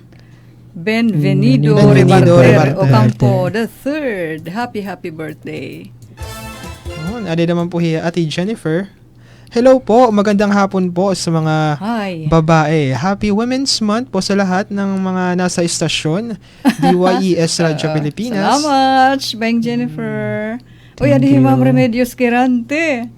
[SPEAKER 9] Benvenido
[SPEAKER 7] Rebarter
[SPEAKER 9] Rebarter.
[SPEAKER 7] Ocampo the third. Happy birthday.
[SPEAKER 9] Oh, ada naman po hiya Ate Jennifer. Hello po, magandang hapon po sa mga
[SPEAKER 7] Hi.
[SPEAKER 9] babae. Happy Women's Month po sa lahat ng mga nasa istasyon. DYES Radyo Pilipinas.
[SPEAKER 7] Salamat, Bang Jennifer. Uy,
[SPEAKER 8] Thank
[SPEAKER 7] adi
[SPEAKER 8] you.
[SPEAKER 7] Ma'am Remedios Kirante.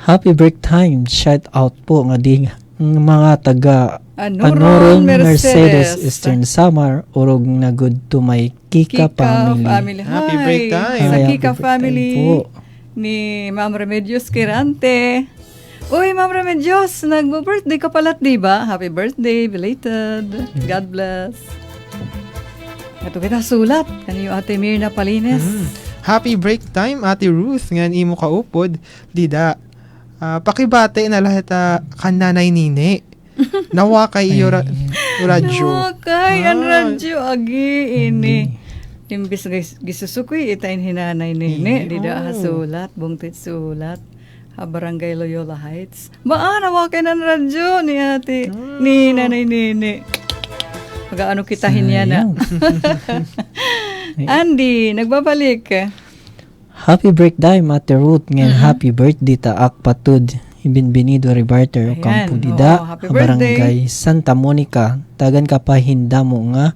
[SPEAKER 8] Happy break time. Shout out po nga di ng mga taga
[SPEAKER 7] Anuron Mercedes.
[SPEAKER 8] Eastern Samar urog na good to my Kika, family.
[SPEAKER 9] Happy
[SPEAKER 7] Hi.
[SPEAKER 9] break time.
[SPEAKER 7] Sa
[SPEAKER 8] Hi,
[SPEAKER 7] Kika
[SPEAKER 8] happy break time
[SPEAKER 7] family
[SPEAKER 8] po.
[SPEAKER 7] ni Ma'am Remedios Kirante. Uy, Ma'am Remedios, nagbo-birthday ka pala, di ba? Happy birthday, belated. God bless. Ito kita sulat. Kaniyo Ate Mirna Palines.
[SPEAKER 9] Happy break time, Ate Ruth. Ngan imo kaupod. Dida. Pakibate na lahat kananay nini. Nawa kay iyo radyo.
[SPEAKER 7] Okay, ang radyo. Agi, ini. Imbis gisusukoy, itain hinanay nini. Dida sulat, bungtit sulat. Barangay Loyola Heights. Nawa kayo ng radyo ni ate. Ni nanay nini. Pag-ano kitahin niya na. Andy, nagbabalik.
[SPEAKER 8] Happy birthday, Ate Ruth. Ngayon, happy birthday ta Akpatud. Ibinbinido Rebarter
[SPEAKER 7] Ayan,
[SPEAKER 8] Ocampo
[SPEAKER 7] oo,
[SPEAKER 8] dida.
[SPEAKER 7] happy
[SPEAKER 8] Barangay Santa Monica. Tagan ka pa hinda mo nga.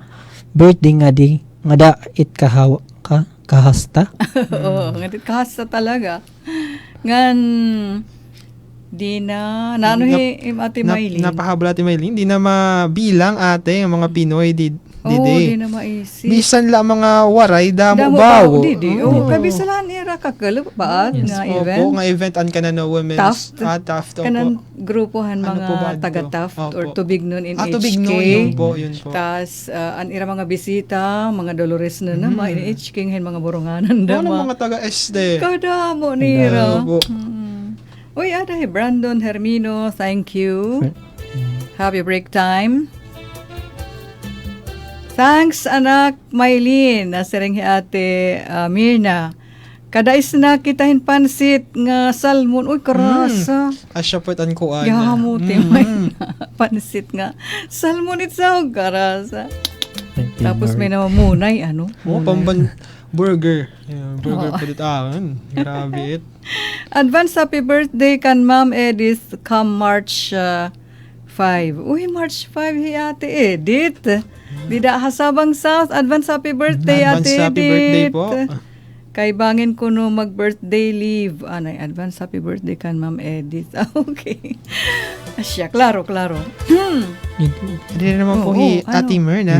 [SPEAKER 8] Birthday nga di. Nga da it kahasta.
[SPEAKER 7] Oo, ngayon kahasa talaga. Ngan, di na, ate Maylin.
[SPEAKER 9] Napahabol Ate Maylin. Di na mabilang ate ang mga Pinoy di
[SPEAKER 7] di na maisip.
[SPEAKER 9] Bisan lang mga waray damo
[SPEAKER 7] bawo.
[SPEAKER 9] bawo.
[SPEAKER 7] Di. Kabisalan ira kakalap paad nga event.
[SPEAKER 9] Opo, nga event an ka na no women's.
[SPEAKER 7] Taft.
[SPEAKER 9] Taft. Opo.
[SPEAKER 7] Kanan grupohan
[SPEAKER 9] Ano po ba
[SPEAKER 7] mga
[SPEAKER 9] ito?
[SPEAKER 7] taga-Taft
[SPEAKER 9] Opo.
[SPEAKER 7] or Tubignon in HK.
[SPEAKER 9] Tubignon, yun po.
[SPEAKER 7] Tas, an ira mga bisita, mga Dolores na naman, in HK, ngayon mga boronganan
[SPEAKER 9] Ano
[SPEAKER 7] naman.
[SPEAKER 9] mga taga-SD?
[SPEAKER 7] Kadamo nira.
[SPEAKER 9] Opo.
[SPEAKER 7] Uy, Brandon Hermino, thank you. Happy break time. Thanks, anak Maylin. Nasireng ate Mirna. Kadais na kitahin pansit nga salmon. Uy, karasa.
[SPEAKER 9] Asya po itan ko ana.
[SPEAKER 7] Yahamuti may pansit nga. Salmon itself, karasa. Tapos may namamunay, ano?
[SPEAKER 9] Pamban burger. Burger po dito akin. Grabe it.
[SPEAKER 7] Advance happy birthday kan Ma'am Edith come March 5. Uy, March 5 hi Ate Edith. Dida Hasabang South. Advance happy birthday,
[SPEAKER 9] Advance
[SPEAKER 7] Ate
[SPEAKER 9] happy
[SPEAKER 7] Edith.
[SPEAKER 9] birthday po.
[SPEAKER 7] Kay bangin ko no mag-birthday leave. Anay, advance happy birthday kan Ma'am Edith. Okay. Asya, klaro.
[SPEAKER 9] Hindi naman po
[SPEAKER 7] Oo,
[SPEAKER 9] Ate Mirna.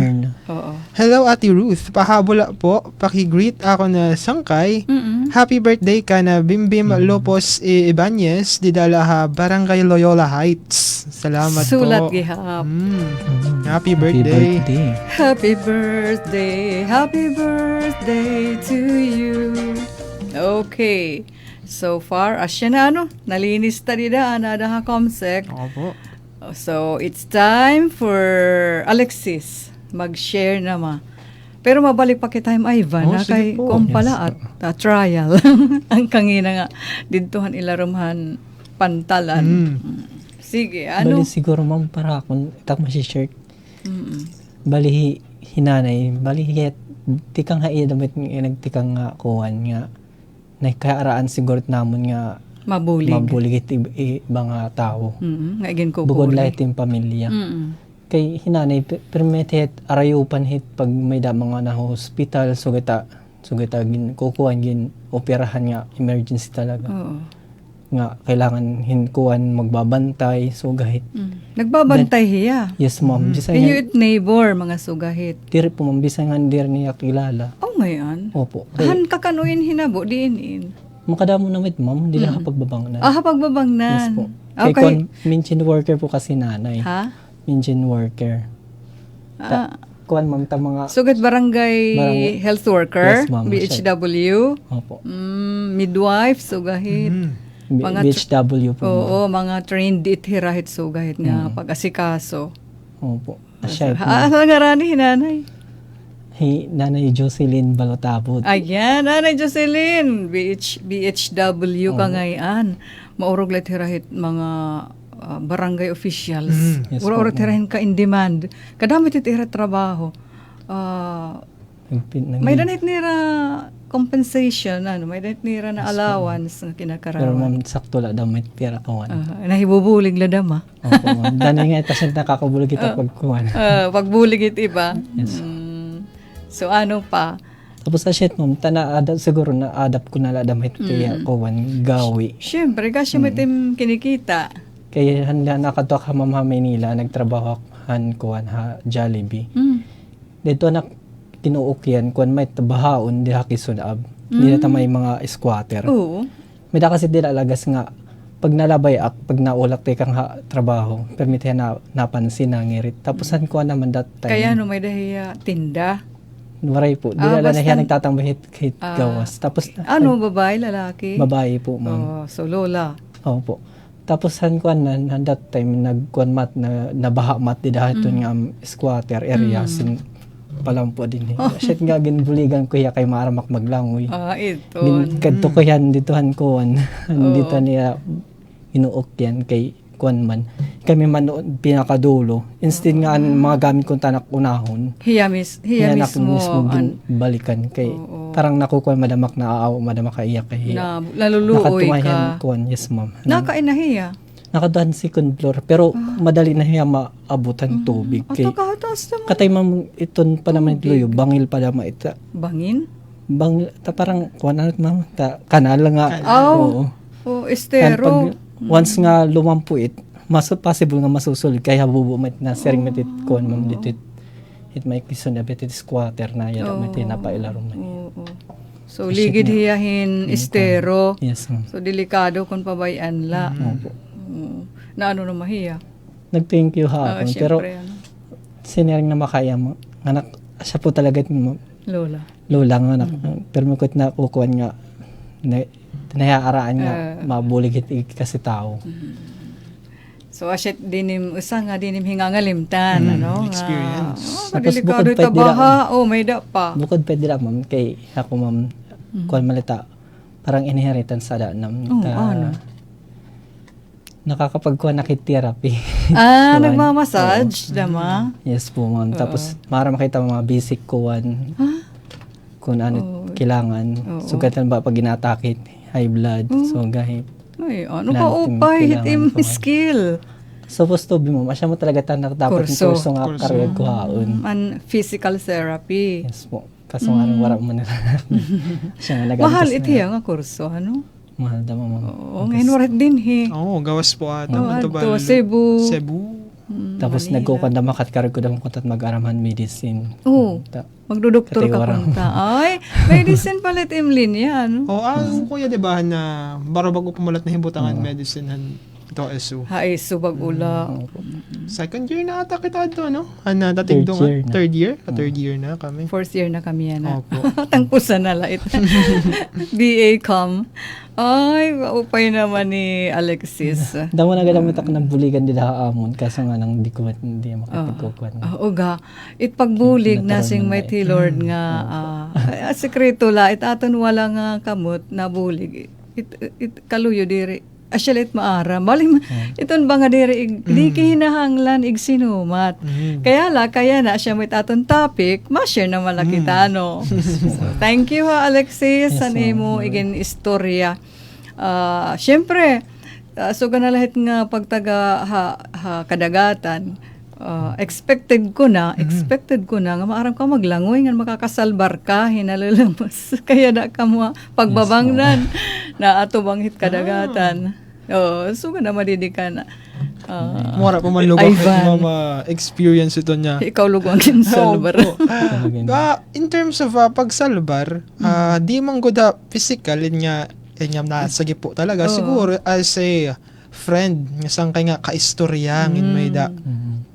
[SPEAKER 7] Oo.
[SPEAKER 9] Hello Ate Ruth. Pahabula po. Paki-greet ako na sangkay. Happy birthday ka na Bimbim Lopos Ibanez. Didala Barangay Loyola Heights. Salamat
[SPEAKER 7] Sulat
[SPEAKER 9] po.
[SPEAKER 7] gihap.
[SPEAKER 9] Happy birthday.
[SPEAKER 7] Happy birthday. Happy birthday to you. Okay. So far, asya na nalinis ta dida, anada komsek.
[SPEAKER 9] Opo.
[SPEAKER 7] So, it's time for Alexis mag-share naman. Pero mabalik pa kay time Ivan na kay
[SPEAKER 9] sige po.
[SPEAKER 7] kumpala at trial. Ang kangina nga didtohan ilarumhan pantalan. Sige,
[SPEAKER 8] Bali siguro ma'am para kung itak masishare. Bali hinanay. Bali hiyat tikang haia damit nga nagtikang nga kuhan nga nagkaaraan siguro namon nga mabulig ibang tao.
[SPEAKER 7] Nga igin ko
[SPEAKER 8] Bukod lahat yung pamilya. Kay hinanay, permit arayupan hit pag may da mga na hospital, sugata kukuhan gin, operahan nga, emergency talaga.
[SPEAKER 7] Oo.
[SPEAKER 8] Nga, kailangan hinkuhan magbabantay, sugahit.
[SPEAKER 7] Nagbabantay hiya.
[SPEAKER 8] Yes, ma'am. Bisay
[SPEAKER 7] Can
[SPEAKER 8] nga,
[SPEAKER 7] you eat neighbor, mga sugahit?
[SPEAKER 8] diri po, ma'am, bisay nga diri niya kilala.
[SPEAKER 7] Oh, ngayon.
[SPEAKER 8] Opo.
[SPEAKER 7] Han kakanuin hinabo, diinin.
[SPEAKER 8] Makadamo na mit, ma'am, hindi lang pagbabang na.
[SPEAKER 7] Pagbabang
[SPEAKER 8] Yes
[SPEAKER 7] nan.
[SPEAKER 8] po. Kay
[SPEAKER 7] Okay.
[SPEAKER 8] minчин worker po kasi nanay.
[SPEAKER 7] Ha?
[SPEAKER 8] Minчин worker. Kuan ma'am, ta mga...
[SPEAKER 7] Sugat barangay health worker,
[SPEAKER 8] Yes, ma'am.
[SPEAKER 7] BHW,
[SPEAKER 8] Opo.
[SPEAKER 7] midwife, sugahit. Mga
[SPEAKER 8] BHW po.
[SPEAKER 7] Oo, mga trained hirahit sugahit nga pag-asikaso.
[SPEAKER 8] Opo. Asya po.
[SPEAKER 7] Nga rani, hinanay.
[SPEAKER 8] Hey, Nanay Jocelyn Balotabot.
[SPEAKER 7] Ayan, Nanay Jocelyn, BHW ka ngayon. Maurog let hirahit mga barangay officials.
[SPEAKER 8] Yes,
[SPEAKER 7] Ura-ura
[SPEAKER 8] po.
[SPEAKER 7] tirahin ka in demand. Kadamit itira trabaho. May danit nira compensation, may danit nira na allowance na
[SPEAKER 8] Pero
[SPEAKER 7] kinakarawan.
[SPEAKER 8] ma'am, sakto la daw may pera kawan.
[SPEAKER 7] Nahibubulig la dama.
[SPEAKER 8] Opo, ma'am. Dani nga ito siya nakakabulag kita pagkuhan.
[SPEAKER 7] Pagbulig it iba.
[SPEAKER 8] Yes.
[SPEAKER 7] So ano pa?
[SPEAKER 8] Tapos sa shit ma'am, siguro na-adapt ko na la damit kaya kawan gawi.
[SPEAKER 7] Siyempre, kasi may tim kinikita.
[SPEAKER 8] Kaya handa nakatuwa ka ma'am ha Maynila, nagtrabaho han kuwan ha Jollibee. Dito na tinuukyan kuwan may tabahaon di hakisunab. Hindi na may mga squatter.
[SPEAKER 7] Oo.
[SPEAKER 8] May da kasi dilalagas nga pag nalabay pag naulak tayo kang trabaho, permit na napansin na ngirit. Tapos han kuwan naman that time.
[SPEAKER 7] Kaya may dahiya tinda.
[SPEAKER 8] Waray po. Dinala na
[SPEAKER 7] basta-
[SPEAKER 8] siya nagtatambahit kahit gawas. Tapos
[SPEAKER 7] Babae, lalaki?
[SPEAKER 8] babae po ma'am.
[SPEAKER 7] So lola.
[SPEAKER 8] Opo. Tapos han kuan na that time nagkuan mat na nabaha mat di dahaton nga squatter area sin palampo din. Shit nga ginbuligan ko ya kay maaramak maglangoy.
[SPEAKER 7] Ito.
[SPEAKER 8] Kadto ko yan dito han kuan. Dito niya inuok yan kay kuan man. Kami man pinakadulo. Instead nga ang mga gamit kong tanak unahon.
[SPEAKER 7] Hiya
[SPEAKER 8] Yan
[SPEAKER 7] mismo.
[SPEAKER 8] balikan kay parang nakukuha madamak na aaw madamak kaiyak kay
[SPEAKER 7] Na laluluoy
[SPEAKER 8] nakatumayan
[SPEAKER 7] ka.
[SPEAKER 8] kuan yes ma'am.
[SPEAKER 7] Nakainahiya.
[SPEAKER 8] Nakaduhan second floor pero madali na siya maabutan tubig kay
[SPEAKER 7] Kataas naman.
[SPEAKER 8] katay ma'am iton pa naman luyo bangil pa naman ita
[SPEAKER 7] Bangin?
[SPEAKER 8] bangil ta parang kuan na ma'am ta kanal nga
[SPEAKER 7] Oo. Estero.
[SPEAKER 8] once nga lumampo mas possible nga masusul kaya bubumat na sering metit kuan ma'am ditit it may kison na betit squatter na yala may tinapailaro man.
[SPEAKER 7] Oo. So ligid hiyahin estero.
[SPEAKER 8] Yes ma'am.
[SPEAKER 7] So delikado kung pabayan la.
[SPEAKER 8] Opo.
[SPEAKER 7] Na ano na mahiya.
[SPEAKER 8] Nag-thank you hapon pero
[SPEAKER 7] Siyempre,
[SPEAKER 8] siniring na makaya mo anak siya po talaga
[SPEAKER 7] Lola.
[SPEAKER 8] lola nga anak pero makot na kukuan nga na nayaaraan nga mabulig kasi tao.
[SPEAKER 7] So asyet dinim hingangalimtan ano
[SPEAKER 9] experience.
[SPEAKER 8] Tapos
[SPEAKER 7] delikado
[SPEAKER 8] bukod pa
[SPEAKER 7] tabaha. May da pa.
[SPEAKER 8] Bukod pwede lang ma'am kay ako ma'am kuan malita parang inheritance sa nam
[SPEAKER 7] ano?
[SPEAKER 8] nakakapagkuha na therapy. Kuwan.
[SPEAKER 7] Nagmamassage dama.
[SPEAKER 8] Yes po ma'am. Tapos para makita mga basic kuwan kung ano kailangan. Sugatan ba pag inatakit, high blood, so gahit.
[SPEAKER 7] Ay, ano
[SPEAKER 8] Lahat
[SPEAKER 7] pa
[SPEAKER 8] yung
[SPEAKER 7] upay
[SPEAKER 8] kailangan
[SPEAKER 7] hitim
[SPEAKER 8] ko,
[SPEAKER 7] skill.
[SPEAKER 8] Supposed to be ma'am. Asya mo talaga dapat yung kurso nga karga kuhaon.
[SPEAKER 7] Physical therapy.
[SPEAKER 8] Yes po. Kaso nga wala mo na. Siya nga
[SPEAKER 7] Mahal
[SPEAKER 8] nagagas
[SPEAKER 7] iti
[SPEAKER 8] na.
[SPEAKER 7] nga kurso ano?
[SPEAKER 8] Mahal daw ma'am.
[SPEAKER 7] Ngayon warat din
[SPEAKER 9] Gawas po ata.
[SPEAKER 7] Ato, Cebu.
[SPEAKER 8] Tapos nagkukanda makat karag ko daw kuntat mag-araman medicine.
[SPEAKER 7] Magdodoktor ka
[SPEAKER 8] Katay
[SPEAKER 7] punta. Ay, medicine palit imlin yan.
[SPEAKER 9] Kuya, di ba, na bago pumalat na hibutangan medicine ito SU.
[SPEAKER 7] Haiso bag-ula.
[SPEAKER 9] Second year na ata kita ito, no? Dating doon nga. Third year? Third year na kami.
[SPEAKER 7] Fourth year na kami yan.
[SPEAKER 9] Opo.
[SPEAKER 7] Tangpusan na lait. BA com. Ay, upay naman ni Alexis.
[SPEAKER 8] Damo na gadamit ako ng buligan di amon kaso nga nang di ko hindi makapagkukuan.
[SPEAKER 7] Oga, it pagbulig na sing may Lord nga sekreto la it aton wala nga kamot na bulig. It kaluyo diri. Asyalit maara. Bali, iton ba nga diri di kihinahanglan ig sinumat. Kaya na siya may aton topic, ma-share naman la kita, no? So, thank you ha, Alexis. San imo igin istorya. Siyempre, so na lahat nga pagtaga kadagatan, expected ko na nga maaram ka maglangoy nga makakasalbar ka hinalalamas kaya na ka mo pagbabangnan na ato banghit kadagatan. So na madidikan
[SPEAKER 9] Mura pa man lugak mama experience ito niya.
[SPEAKER 7] Ikaw lugwang kinsalbar.
[SPEAKER 9] In terms of pagsalbar, di man good physical nga nasagi po talaga. Siguro as a friend, isang kay nga kaistorya ngin may da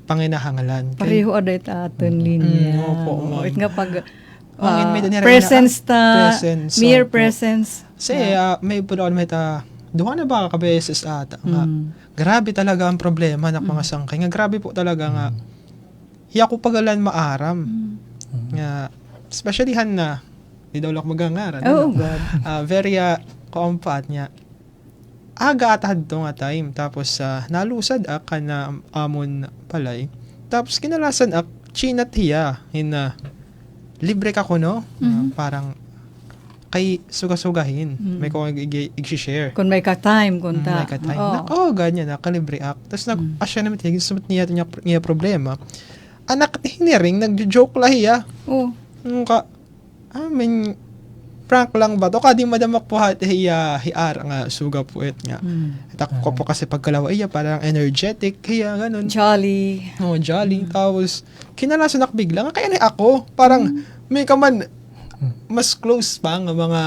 [SPEAKER 9] panginahanglan.
[SPEAKER 7] Pareho aday ta aton linya.
[SPEAKER 9] Opo.
[SPEAKER 7] It nga pag
[SPEAKER 9] presence
[SPEAKER 7] mere presence.
[SPEAKER 9] May pudon may ta duha na ba ka beses ata nga. Grabe talaga ang problema ng mga sangkay. Nga grabe po talaga nga hiya ko pagalan maaram. Nga especially na di daw lak magangaran.
[SPEAKER 7] Oh God.
[SPEAKER 9] Very kaampat niya. aga atad to nga time. Tapos nalusad ka na amon palay. Tapos kinalasan chinat hiya libre ka ko no. Parang kay suga-sugahin. May ko i-share.
[SPEAKER 7] Kung may ka-time, kunta.
[SPEAKER 9] May ka-time. Ganyan kalibre Tapos asya naman sumot niya problema. Anak hiniring nagjo-joke la hiya. Prank lang ba to? Kadi madamak po hiya nga suga po nga. Itak ko po kasi pagkalawa parang energetic hiya ganun.
[SPEAKER 7] Jolly.
[SPEAKER 9] Jolly. Tapos kinalasan bigla kaya na ako. Parang may kaman mas close pa ng mga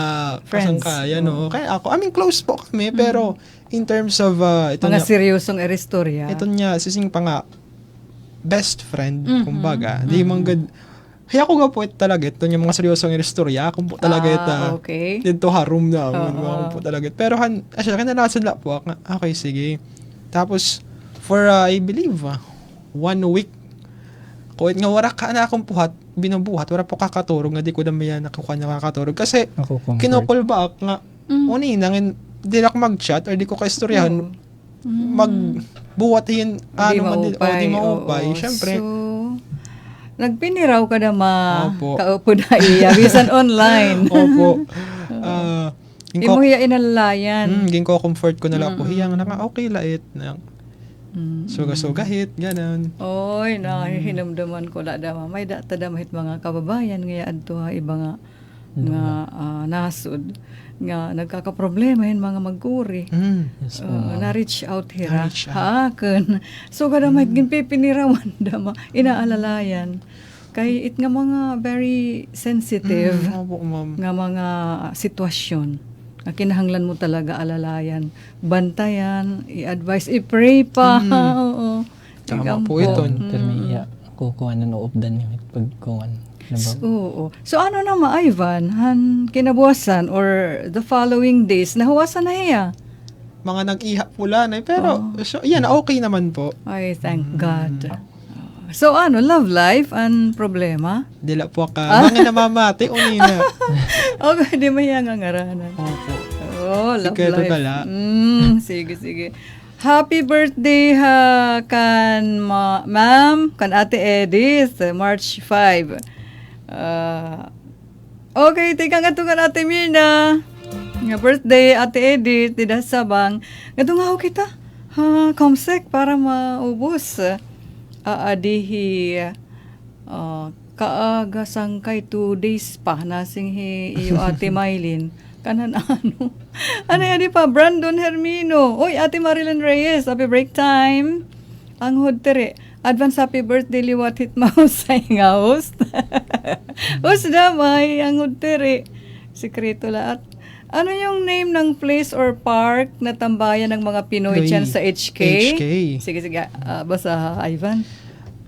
[SPEAKER 7] Friends.
[SPEAKER 9] kasangkayan. Kaya ako, close po kami pero in terms of
[SPEAKER 7] Mga seryosong eristorya.
[SPEAKER 9] ito niya sising pa nga best friend kumbaga. Di manggad Kaya ko nga po talaga ito yung mga seryosong istorya. Kung po talaga
[SPEAKER 7] okay.
[SPEAKER 9] dito harum na. Kung po talaga. Pero asya, kinalasan lang po. Okay, sige. Tapos, for I believe, 1 week, kung nga wala ka na akong binubuhat, wala po kakaturog, nga di ko naman yan nakukuha na kakaturog. Kasi, kinukul ba nga, nangin, di na ako mag-chat, or di ko ka-istoryahan, magbuhatin, di maupay. Siyempre,
[SPEAKER 7] nagpiniraw ka na kaupo na iya. Bisan online.
[SPEAKER 9] Opo.
[SPEAKER 7] Imo hiya inalalayan.
[SPEAKER 9] Ging ko comfort ko na lang po. Hiyang okay lait. Suga-sugahit. Ganon.
[SPEAKER 7] Oy, hinamdaman ko la dama. May datadamahit mga kababayan. Ngaya adto iba nga nasod. Nga nagkakaproblema yun mga magkuri.
[SPEAKER 8] Yes,
[SPEAKER 7] na-reach out hira. Haaken. So, kada may ginpipinirawan dama. Inaalalayan. Kay it nga mga very sensitive nga mga sitwasyon. Nga kinahanglan mo talaga alalayan. Bantayan, i-advise, i-pray pa. Oo.
[SPEAKER 9] Tama po ito.
[SPEAKER 8] Pero may kukuha na noobdan yung pagkuhan.
[SPEAKER 7] Oo. So ano na Ivan, kinabukasan or the following days, nahuwasan na hiya?
[SPEAKER 9] Mga nag-iha pula na. Pero, okay naman po.
[SPEAKER 7] Ay, thank God. So love life and problema?
[SPEAKER 9] Dila po ka. Mga namamati, unina.
[SPEAKER 7] Okay, di maya nga ngaranan.
[SPEAKER 9] Opo.
[SPEAKER 7] Love
[SPEAKER 9] Sikreto
[SPEAKER 7] life.
[SPEAKER 9] tala.
[SPEAKER 7] Sige. Happy birthday kan ma'am, kan Ate Edith, March 5. Okay, tika nga ito ka Ate Mina. Nga birthday, Ate Edith, di sabang. Nga nga kita. Komsek para maubos. Adihi, kaaga sangkay 2 days pa. Nasing iyo Ate Maylin. Kanan ano? Ano yan pa? Brandon Hermino. Uy, Ate Marilyn Reyes, happy break time. Ang hodtere. Advance happy birthday liwatit mouse sa nga host. Host damay ang hodtere. Sikreto lahat. Ano yung name ng place or park na tambayan ng mga Pinoy dyan sa HK? Sige. Basa Ivan.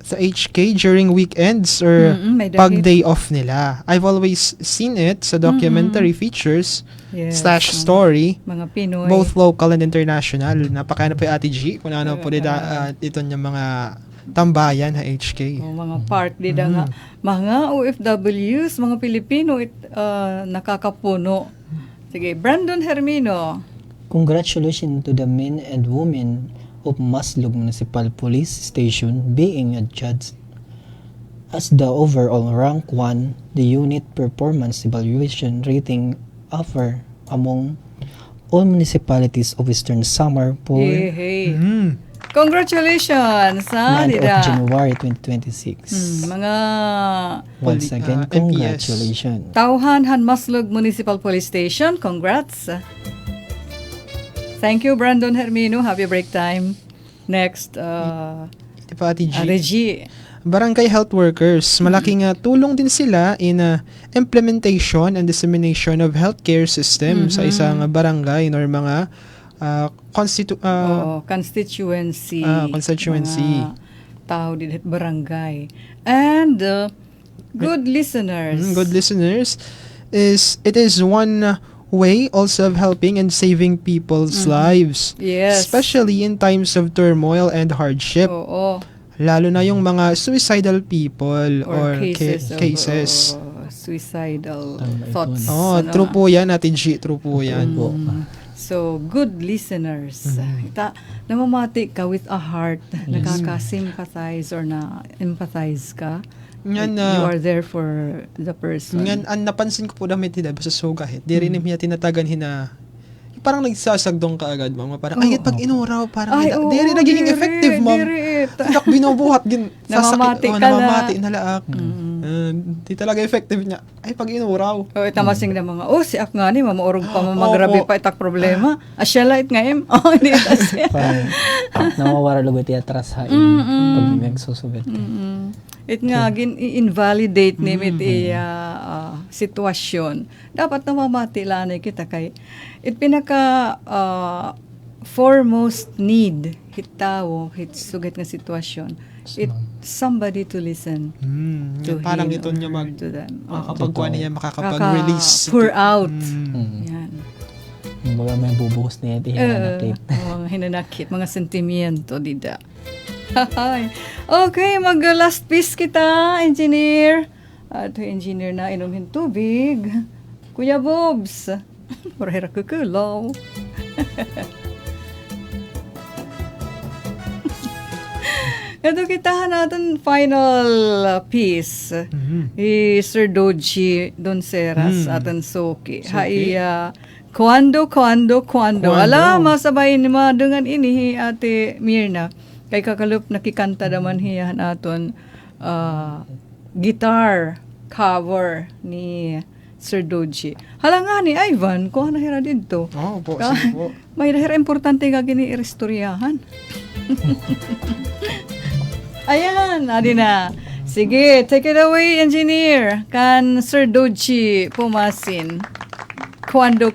[SPEAKER 9] Sa HK during weekends or pag day off nila. I've always seen it sa documentary features / story.
[SPEAKER 7] Mga Pinoy.
[SPEAKER 9] Both local and international. Napakaano po yung Ate G kung ano po ito yung mga tambayan sa HK.
[SPEAKER 7] Mga park dida nga. Mga OFWs, mga Pilipino nakakapuno. Sige, Brandon Hermino.
[SPEAKER 8] Congratulations to the men and women of Maslog Municipal Police Station being adjudged as the overall rank 1, the unit performance evaluation rating offer among all municipalities of Eastern Samar for
[SPEAKER 7] Congratulations!
[SPEAKER 8] month of January 2026.
[SPEAKER 7] Mga
[SPEAKER 8] Once again, congratulations.
[SPEAKER 7] Tauhan Maslog Municipal Police Station, congrats! Thank you, Brandon Hermino. Happy break time. Next,
[SPEAKER 9] Ate G.
[SPEAKER 7] Reggie.
[SPEAKER 9] Barangay health workers, malaking tulong din sila in implementation and dissemination of healthcare system sa isang barangay or mga
[SPEAKER 7] constituency.
[SPEAKER 9] Constituency.
[SPEAKER 7] Tao din at barangay. And good listeners.
[SPEAKER 9] Good listeners, it is one way also of helping and saving people's lives.
[SPEAKER 7] Yes.
[SPEAKER 9] Especially in times of turmoil and hardship.
[SPEAKER 7] Oo.
[SPEAKER 9] Lalo na yung mga suicidal people or
[SPEAKER 7] cases. Suicidal thoughts.
[SPEAKER 9] True po yan, Ate G. True po yan.
[SPEAKER 7] So, good listeners. Ita, namamati ka with a heart, nakaka-sympathize or na-empathize ka.
[SPEAKER 9] Nga na,
[SPEAKER 7] You are there for the person.
[SPEAKER 9] nga, ang napansin ko po namin tida, basta sugahit, di rin niya tinatagan hina, parang nagsasagdong ka agad, ma'am. Parang, ay, pag inuraw, parang, di rin nagiging effective, ma'am. Nak binubuhat,
[SPEAKER 7] Namamati ka na.
[SPEAKER 9] namamati na laak. Di talaga effective niya. Ay, pag inuraw.
[SPEAKER 7] O, itamasing na mga, si ak nga ni, mamaurog pa, mamagrabe
[SPEAKER 9] Oo.
[SPEAKER 7] pa itak problema. Asya light nga em. Hindi kasi.
[SPEAKER 8] Parang nawawara lugot atras ha. Pag nagsusugat ka.
[SPEAKER 7] It nga, i-invalidate nimit sitwasyon. Dapat namamati lanay kita kay it pinaka foremost need hitawo, hit sugat nga sitwasyon. It somebody to listen to
[SPEAKER 9] Parang
[SPEAKER 7] him
[SPEAKER 9] ito niya
[SPEAKER 7] or to them.
[SPEAKER 9] makakapagkuha niya, makakapag-release.
[SPEAKER 7] Pour out. Yan.
[SPEAKER 8] Baga may bubuhos na yan, hinanakit.
[SPEAKER 7] Mga hinanakit, mga sentimiento, dida. Okay, mag-last piece kita, engineer. At engineer na inumin tubig. Kuya Bobs. Parahira kukulaw. Ito kitahan natin final piece. Sir Doji Donceras atin Soki. Hai Kuando. Ala, masabay ni madungan ini ate Mirna. Kay kakalup nakikanta naman hiyan aton guitar cover ni Sir Doji. Hala nga ni Ivan, kuha na hira dito.
[SPEAKER 9] Po, sige po.
[SPEAKER 7] May hira importante nga gini irestoryahan. Ayan, adi na. Sige, take it away, engineer. Kan Sir Doji pumasin. Cuando.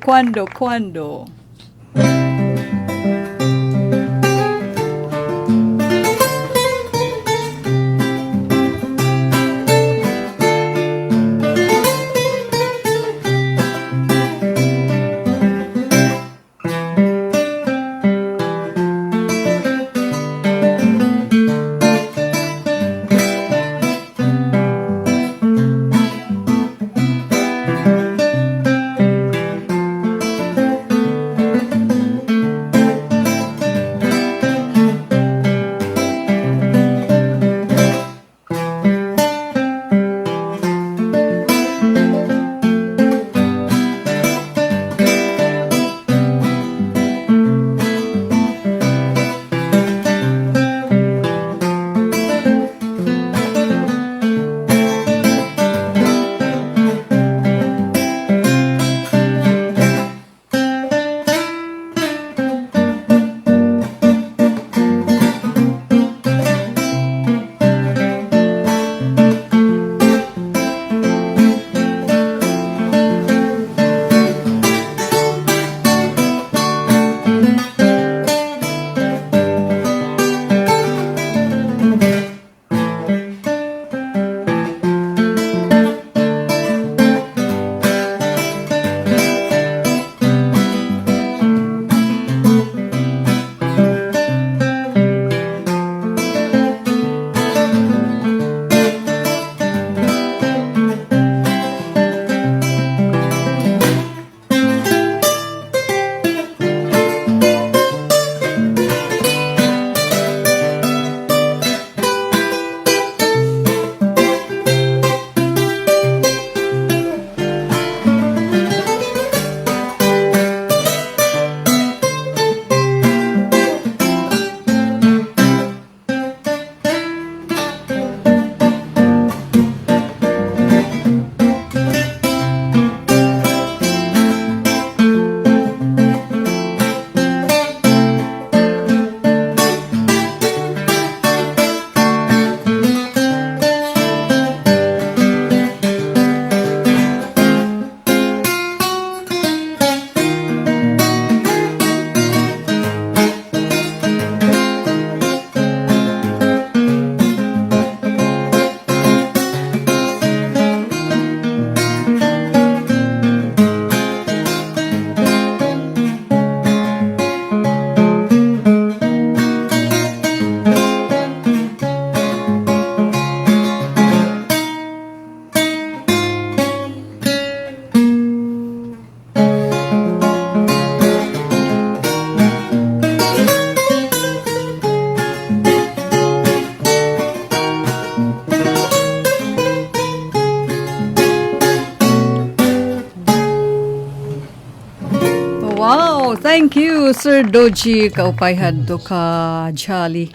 [SPEAKER 7] Thank you, Sir Doji. Kaupay hadto ka jolly.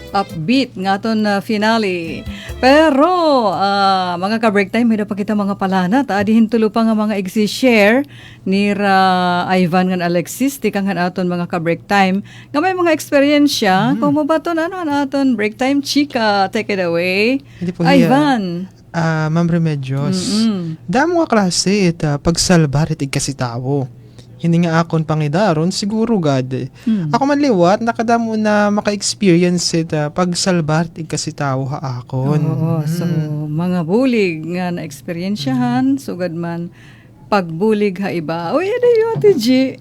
[SPEAKER 7] Upbeat nga ton na finale. Pero, mga ka-break time, may pa kita mga palanat. Adihin tulo pa nga mga exi-share ni Ivan nga Alexis. Tikang aton mga ka-break time. Nga may mga eksperyensya. Kung mo ba ito aton break time, chika. Take it away.
[SPEAKER 9] Hindi po
[SPEAKER 7] Ivan.
[SPEAKER 9] Ma'am Remedios. Damo nga klase ita pagsalbar itig kasi tao. Hindi nga akon pangidaron, siguro God. Ako man liwat, nakadamo na maka-experience ita pagsalbar itig kasi tao ha akon.
[SPEAKER 7] Oo, so mga bulig nga na eksperyensyahan, sugad man pagbulig ha iba. Uy, ano yun, TG?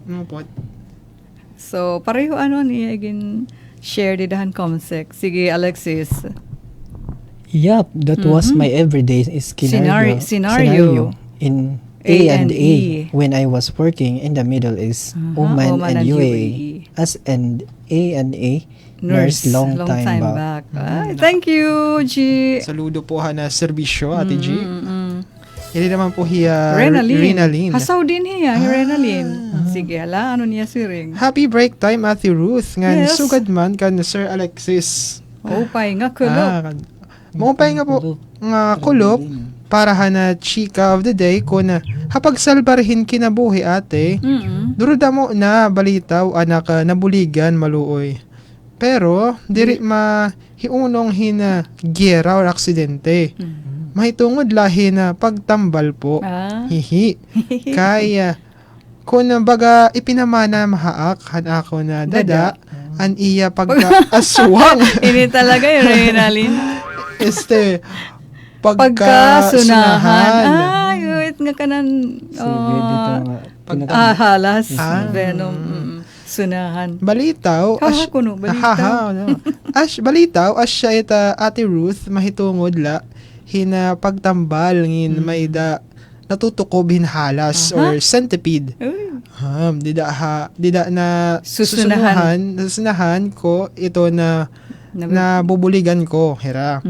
[SPEAKER 9] Ano po?
[SPEAKER 7] So, pareho niya again share didahan comsec. Sige, Alexis.
[SPEAKER 8] Yup, that was my everyday scenario in A&E when I was working in the Middle East, Oman and UAE as an A&E nurse long time back.
[SPEAKER 7] Ay, thank you, G.
[SPEAKER 9] Saludo po ha na serbisyo, Ate G. Hindi naman po hiya
[SPEAKER 7] Renalyn. Hasaw din hiya, Renalyn. Sige, ano niya siring.
[SPEAKER 9] Happy break time, Ate Ruth. Ngan
[SPEAKER 7] Yes.
[SPEAKER 9] sugad man kan Sir Alexis.
[SPEAKER 7] Upay nga kulop.
[SPEAKER 9] Maupay nga po nga kulop para hana chika of the day ko na hapag salbarhin kinabuhi ate. Duruda mo na balitaw anak nabuligan maluoy. Pero diri hiunong hina giyera or aksidente. Mahitungod lahi na pagtambal po. Hihi. Kaya kung baga ipinamana mahaak han ako na dada an iya pagka-aswang.
[SPEAKER 7] Ini talaga yung Renalyn.
[SPEAKER 9] Pagkasunahan.
[SPEAKER 7] Ay, wait nga kanan. Halas. Venom. Sunahan.
[SPEAKER 9] Balitaw.
[SPEAKER 7] Kuno, balitaw.
[SPEAKER 9] Balitaw, siya ita Ate Ruth, mahitungod la, hina pagtambal, ngin may da, natutukob halas or centipede. Dida na susunahan ko, ito na bubuligan ko, hira.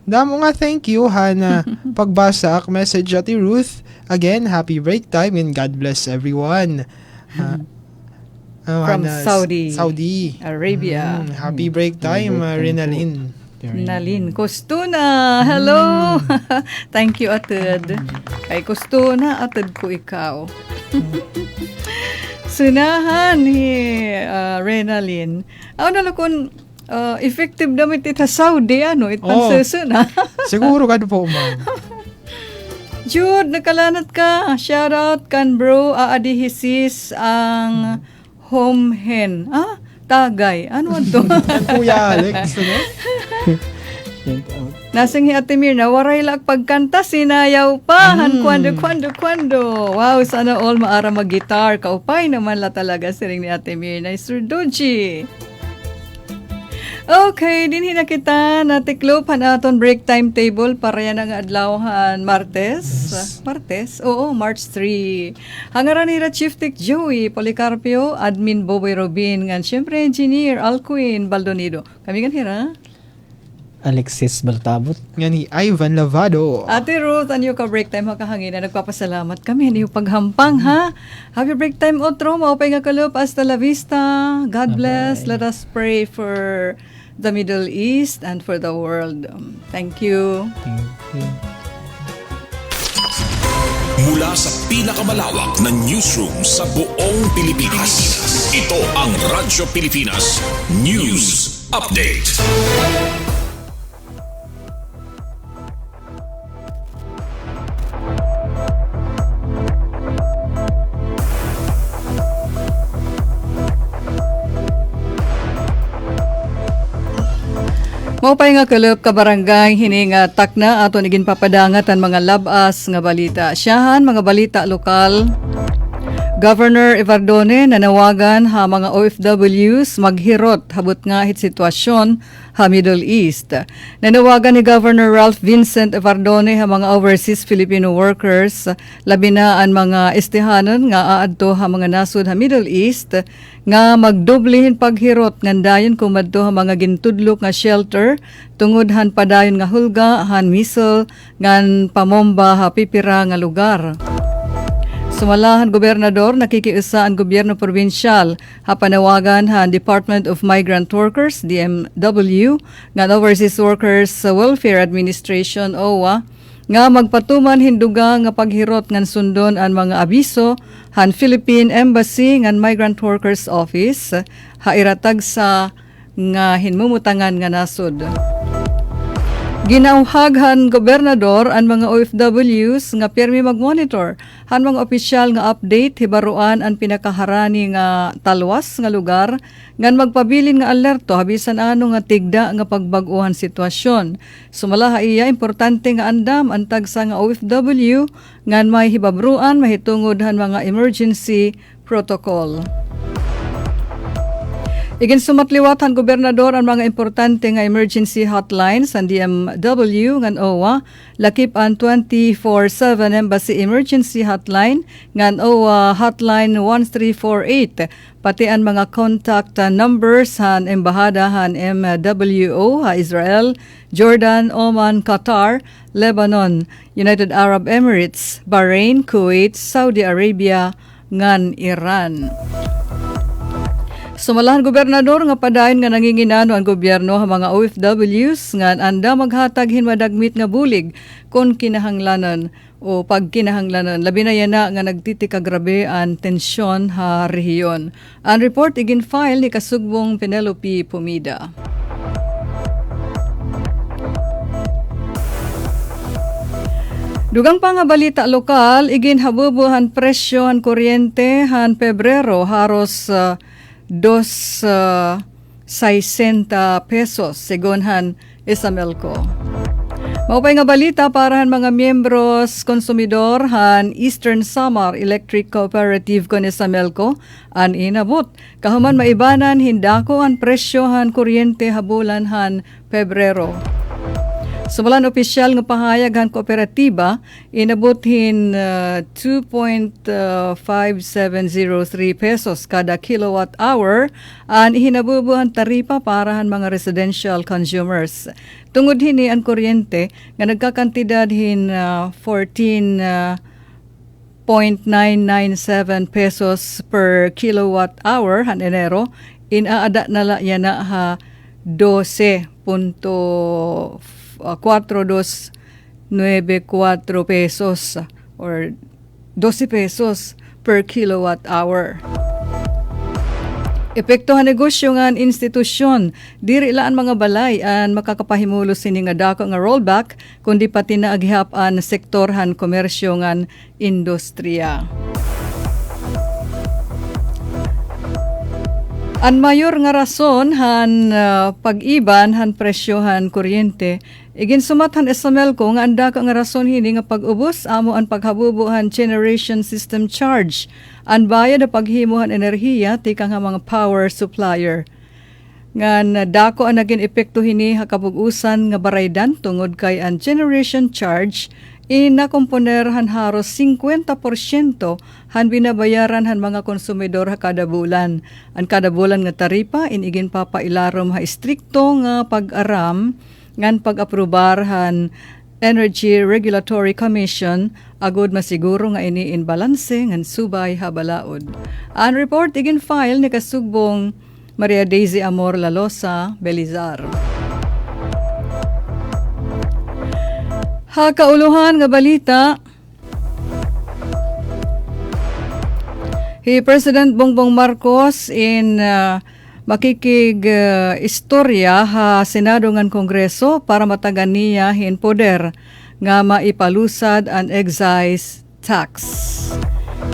[SPEAKER 9] Damo nga thank you na pagbasa ak message Ate Ruth. Again, happy break time and God bless everyone.
[SPEAKER 7] From
[SPEAKER 9] Saudi
[SPEAKER 7] Arabia.
[SPEAKER 9] Happy break time, Renalyn.
[SPEAKER 7] Nalin Kostuna. Hello. Thank you, Atid. Kay Kostuna, Atid ko ikaw. Sunahan ni Renalyn. Ano kung effective damit ita Saudi, itpansasuna.
[SPEAKER 9] Siguro ka po, ma'am.
[SPEAKER 7] Jude, nakalanat ka. Shout out kan bro, aadihisis ang home hen. Tagay. Ano ito?
[SPEAKER 9] Kuya Alex, ano?
[SPEAKER 7] Nasing hi Ate Mirna, waray lang pagkanta, sinayaw pa. Kwando. Wow, sana all maara mag-guitar. Kaupay naman la talaga siring ni Ate Mirna. Sir Doji. Okay, dinhi na kita natiklop aton break timetable para yan ang adlawhan Martes. Martes? Oo, March 3. Hangaran nila Chief Tech Joey Policarpio, Admin Boboy Robin, ngan syempre Engineer Alcuin Baldonido. Kami kan hira?
[SPEAKER 8] Alexis Baltabot.
[SPEAKER 9] Nga ni Ivan Lavado.
[SPEAKER 7] Ate Ruth, ano yung ka-break time makahangin na nagpapasalamat kami. Ano yung paghampang, ha? Happy break time, Otro. Maupay nga kalup. Hasta la vista. God bless. Let us pray for the Middle East and for the world. Thank you.
[SPEAKER 4] Mula sa pinakamalawak na newsroom sa buong Pilipinas. Ito ang Radyo Pilipinas News Update.
[SPEAKER 7] Maupay nga kalup ka barangay hininga takna ato nigin papadangat ang mga labas nga balita. Siyahan mga balita lokal. Governor Evardone nanawagan ha mga OFWs maghirot habot nga hit sitwasyon ha Middle East. Nanawagan ni Governor Ralph Vincent Evardone ha mga overseas Filipino workers labi na ang mga estihanon nga aadto ha mga nasud ha Middle East nga magdoblehin paghirot ngandayon kumadto ha mga gintudlok nga shelter tungod han padayon nga hulga han missile ngan pamomba ha pipira nga lugar. Sumalahan gobernador nakikiusa ang gobyerno probinsyal hapanawagan han Department of Migrant Workers DMW nga Overseas Workers Welfare Administration OWA nga magpatuman hinduga nga paghirot ngan sundon ang mga abiso han Philippine Embassy ngan Migrant Workers Office hairatag sa nga hinmumutangan nga nasod. Ginauhag han gobernador ang mga OFWs nga pirmi mag-monitor han mga opisyal nga update hibaruan ang pinakaharani nga talwas nga lugar ngan magpabilin nga alerto habisan ano nga tigda nga pagbag-uhan sitwasyon. Sumala iya importante nga andam ang tagsa nga OFW ngan may hibabruan mahitungod han mga emergency protocol. Igin sumatliwat han gobernador ang mga importante nga emergency hotlines ang DMW ngan OWA lakip ang 24/7 embassy emergency hotline ngan OWA hotline 1348 pati ang mga contact numbers han embahada han MWO ha Israel, Jordan, Oman, Qatar, Lebanon, United Arab Emirates, Bahrain, Kuwait, Saudi Arabia ngan Iran. Sumalahan gobernador nga padayon nga nanginginano ang gobyerno ha mga OFWs nga anda maghatag hinmadagmit nga bulig kon kinahanglanon o pag kinahanglanon labi na yana nga nagtitika grabe ang tensyon ha rehiyon. Ang report igin file ni Kasugbong Penelope Pumida. Dugang pa nga balita lokal igin habubuhan presyo han kuryente han Pebrero haros 2.60 pesos segunhan Isamelco. Maupay nga balita para han mga miyembros konsumidor han Eastern Samar Electric Cooperative kon Isamelco an inabot. Kahuman maibanan hindako ang presyo han kuryente habulan han Pebrero. Sumulan opisyal nga pahayag han kooperatiba inabothin 2.5703 pesos kada kilowatt hour ang hinabubuhan taripa para han mga residential consumers. Tungod hini ang kuryente nga nagkakantidad hin 14.997 pesos per kilowatt hour han Enero inaada na yana ha 12.4294 pesos or 12 pesos per kilowatt hour. Epekto ha negosyo nga institusyon, diri laan mga balay an makakapahimulo sini nga dako nga rollback kundi pati na aghihap-an sektor han komersyo nga industriya. Ang mayor nga rason han pag-iban han presyohan kuryente igin sumathan Isamelco nga anda ka nga rason hini nga pag-ubos amo ang paghabubuhan generation system charge ang bayad na paghimuhan enerhiya tika nga mga power supplier ngan dako ang naging epekto hini hakabug-usan nga baraydan tungod kay ang generation charge inakomponer han haros 50% han binabayaran han mga konsumidor ha kada bulan. Ang kada bulan nga taripa inigin papailarom ha istrikto nga pag-aram ngan pag-aprobar han Energy Regulatory Commission agud masiguro nga ini in balance ngan subay ha balaod. Ang report igin file ni Kasugbong Maria Daisy Amor Lalosa, Belizar. Kauluhan nga balita, President Bongbong Marcos in istorya ha Senado ngan Kongreso para matagan niya hin poder nga maipalusad ang excise tax.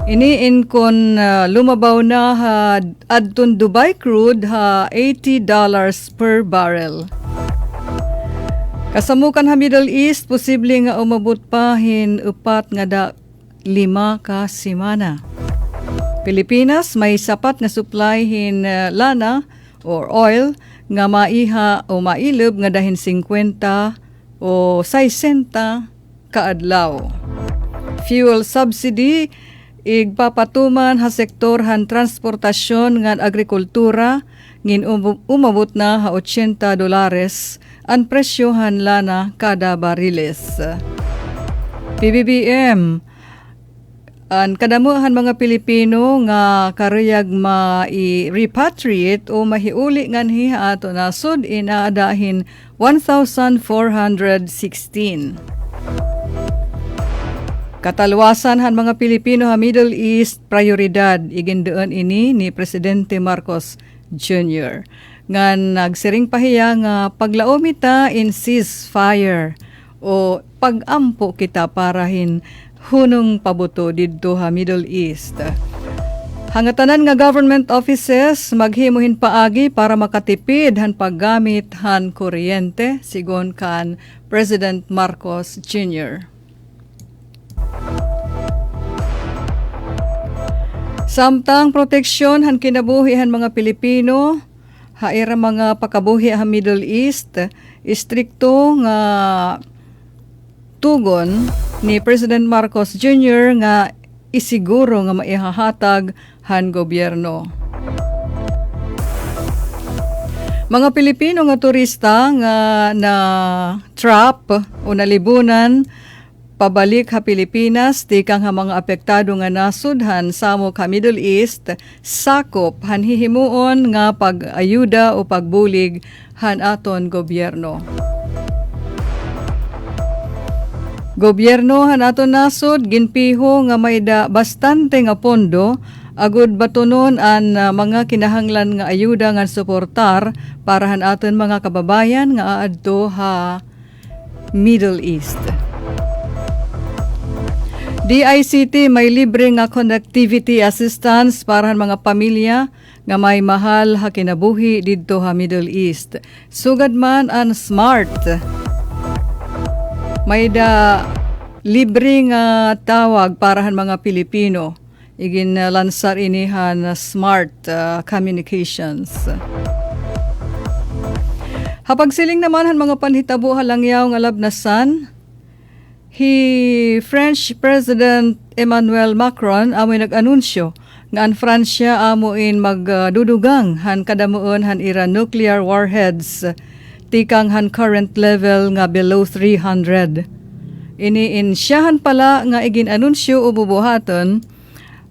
[SPEAKER 7] Ini kon lumabaw na ha adton Dubai crude ha $80 per barrel. Kasamukan ha Middle East, posible nga umabot pa hin 4 nga 5 ka semana. Pilipinas may sapat nga supply hin lana or oil nga maiha o mailob nga dahin 50 o 60 ka adlaw. Fuel subsidy igpapatuman ha sektor han transportasyon ngan agrikultura ngin umabot na ha $80 ang presyohan lana kada bariles. PBBM Ang kadamuhan mga Pilipino nga karuyag ma-repatriate o mahiuli nganhi ato nasod inaadahin 1,416. Katalwasan han mga Pilipino ha Middle East prioridad igindoon ini ni Presidente Marcos Jr. Nga nagsiring pahiya nga paglaomita in ceasefire o pagampo kita parahin hunong pabuto didto ha Middle East. Hangatanan nga government offices maghimuhin paagi para makatipid han paggamit han kuryente sigon kan President Marcos Jr. Samtang proteksyon han kinabuhi han mga Pilipino, haira mga pakabuhi ha Middle East, istrikto nga tugon ni President Marcos Jr. nga isiguro nga maihahatag han gobyerno. Mga Pilipino nga turista nga na trap o nalibunan pabalik ha Pilipinas, tikang ha mga apektado nga nasudhan samok ha Middle East, sakop han hihimuon nga pag-ayuda o pagbulig han aton gobyerno. Gobyerno han aton nasod ginpiho nga may da bastante nga pondo agud batunon an mga kinahanglan nga ayuda nga suportar para han aton mga kababayan nga aadto ha Middle East. DICT may libre nga connectivity assistance para han mga pamilya nga may mahal ha kinabuhi didto ha Middle East. Sugad man an smart may da libre nga tawag para han mga Pilipino. Igin lansar inihan smart communications. Hapagsiling naman han mga panhitabo halangyaw nga labnasan, French President Emmanuel Macron amoy nag-anunsyo nga ang Fransya amuin magdudugang han kadamuon han Iran nuclear warheads tikang han current level nga below 300. Iniinsyahan pala nga igin-anunsyo o bubuhaton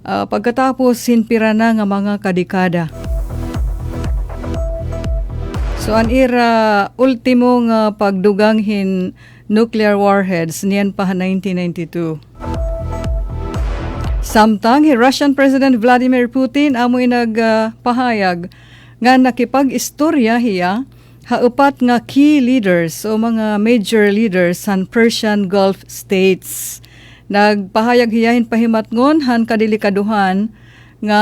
[SPEAKER 7] pagkatapos hinpira na nga mga kadekada. So an ira ultimo nga pagdugang hin nuclear warheads niyan pa 1992. Samtang Russian President Vladimir Putin amoy nagpahayag nga nakipag-istorya hiya haupat nga key leaders o mga major leaders han Persian Gulf states. Nagpahayag hiyahin pahimatngon han kadilikaduhan nga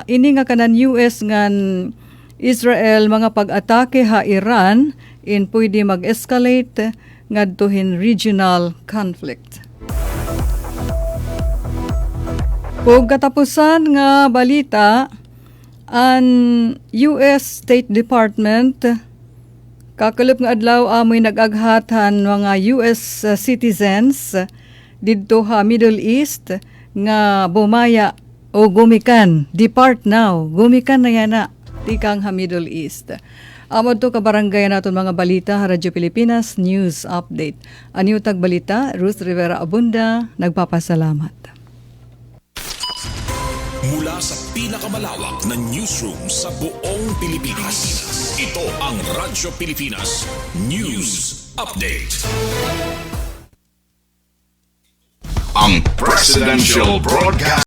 [SPEAKER 7] ini nga kanan US ngan Israel mga pag-atake ha Iran in pwede mag-escalate ngadtuhin regional conflict. Kung katapusan nga balita, ang US State Department kakalop nga adlaw amoy nag-aghatan mga US citizens didto ha Middle East nga bumaya o gumikan, depart now, gumikan na yana tikang ha Middle East. Amod to kabarangay naton mga balita ha Radyo Pilipinas News Update. Anyo tag balita, Ruth Rivera Abunda, nagpapasalamat.
[SPEAKER 4] Mula sa pinakamalawak na newsroom sa buong Pilipinas, ito ang Radyo Pilipinas News Update. Ang Presidential Broadcast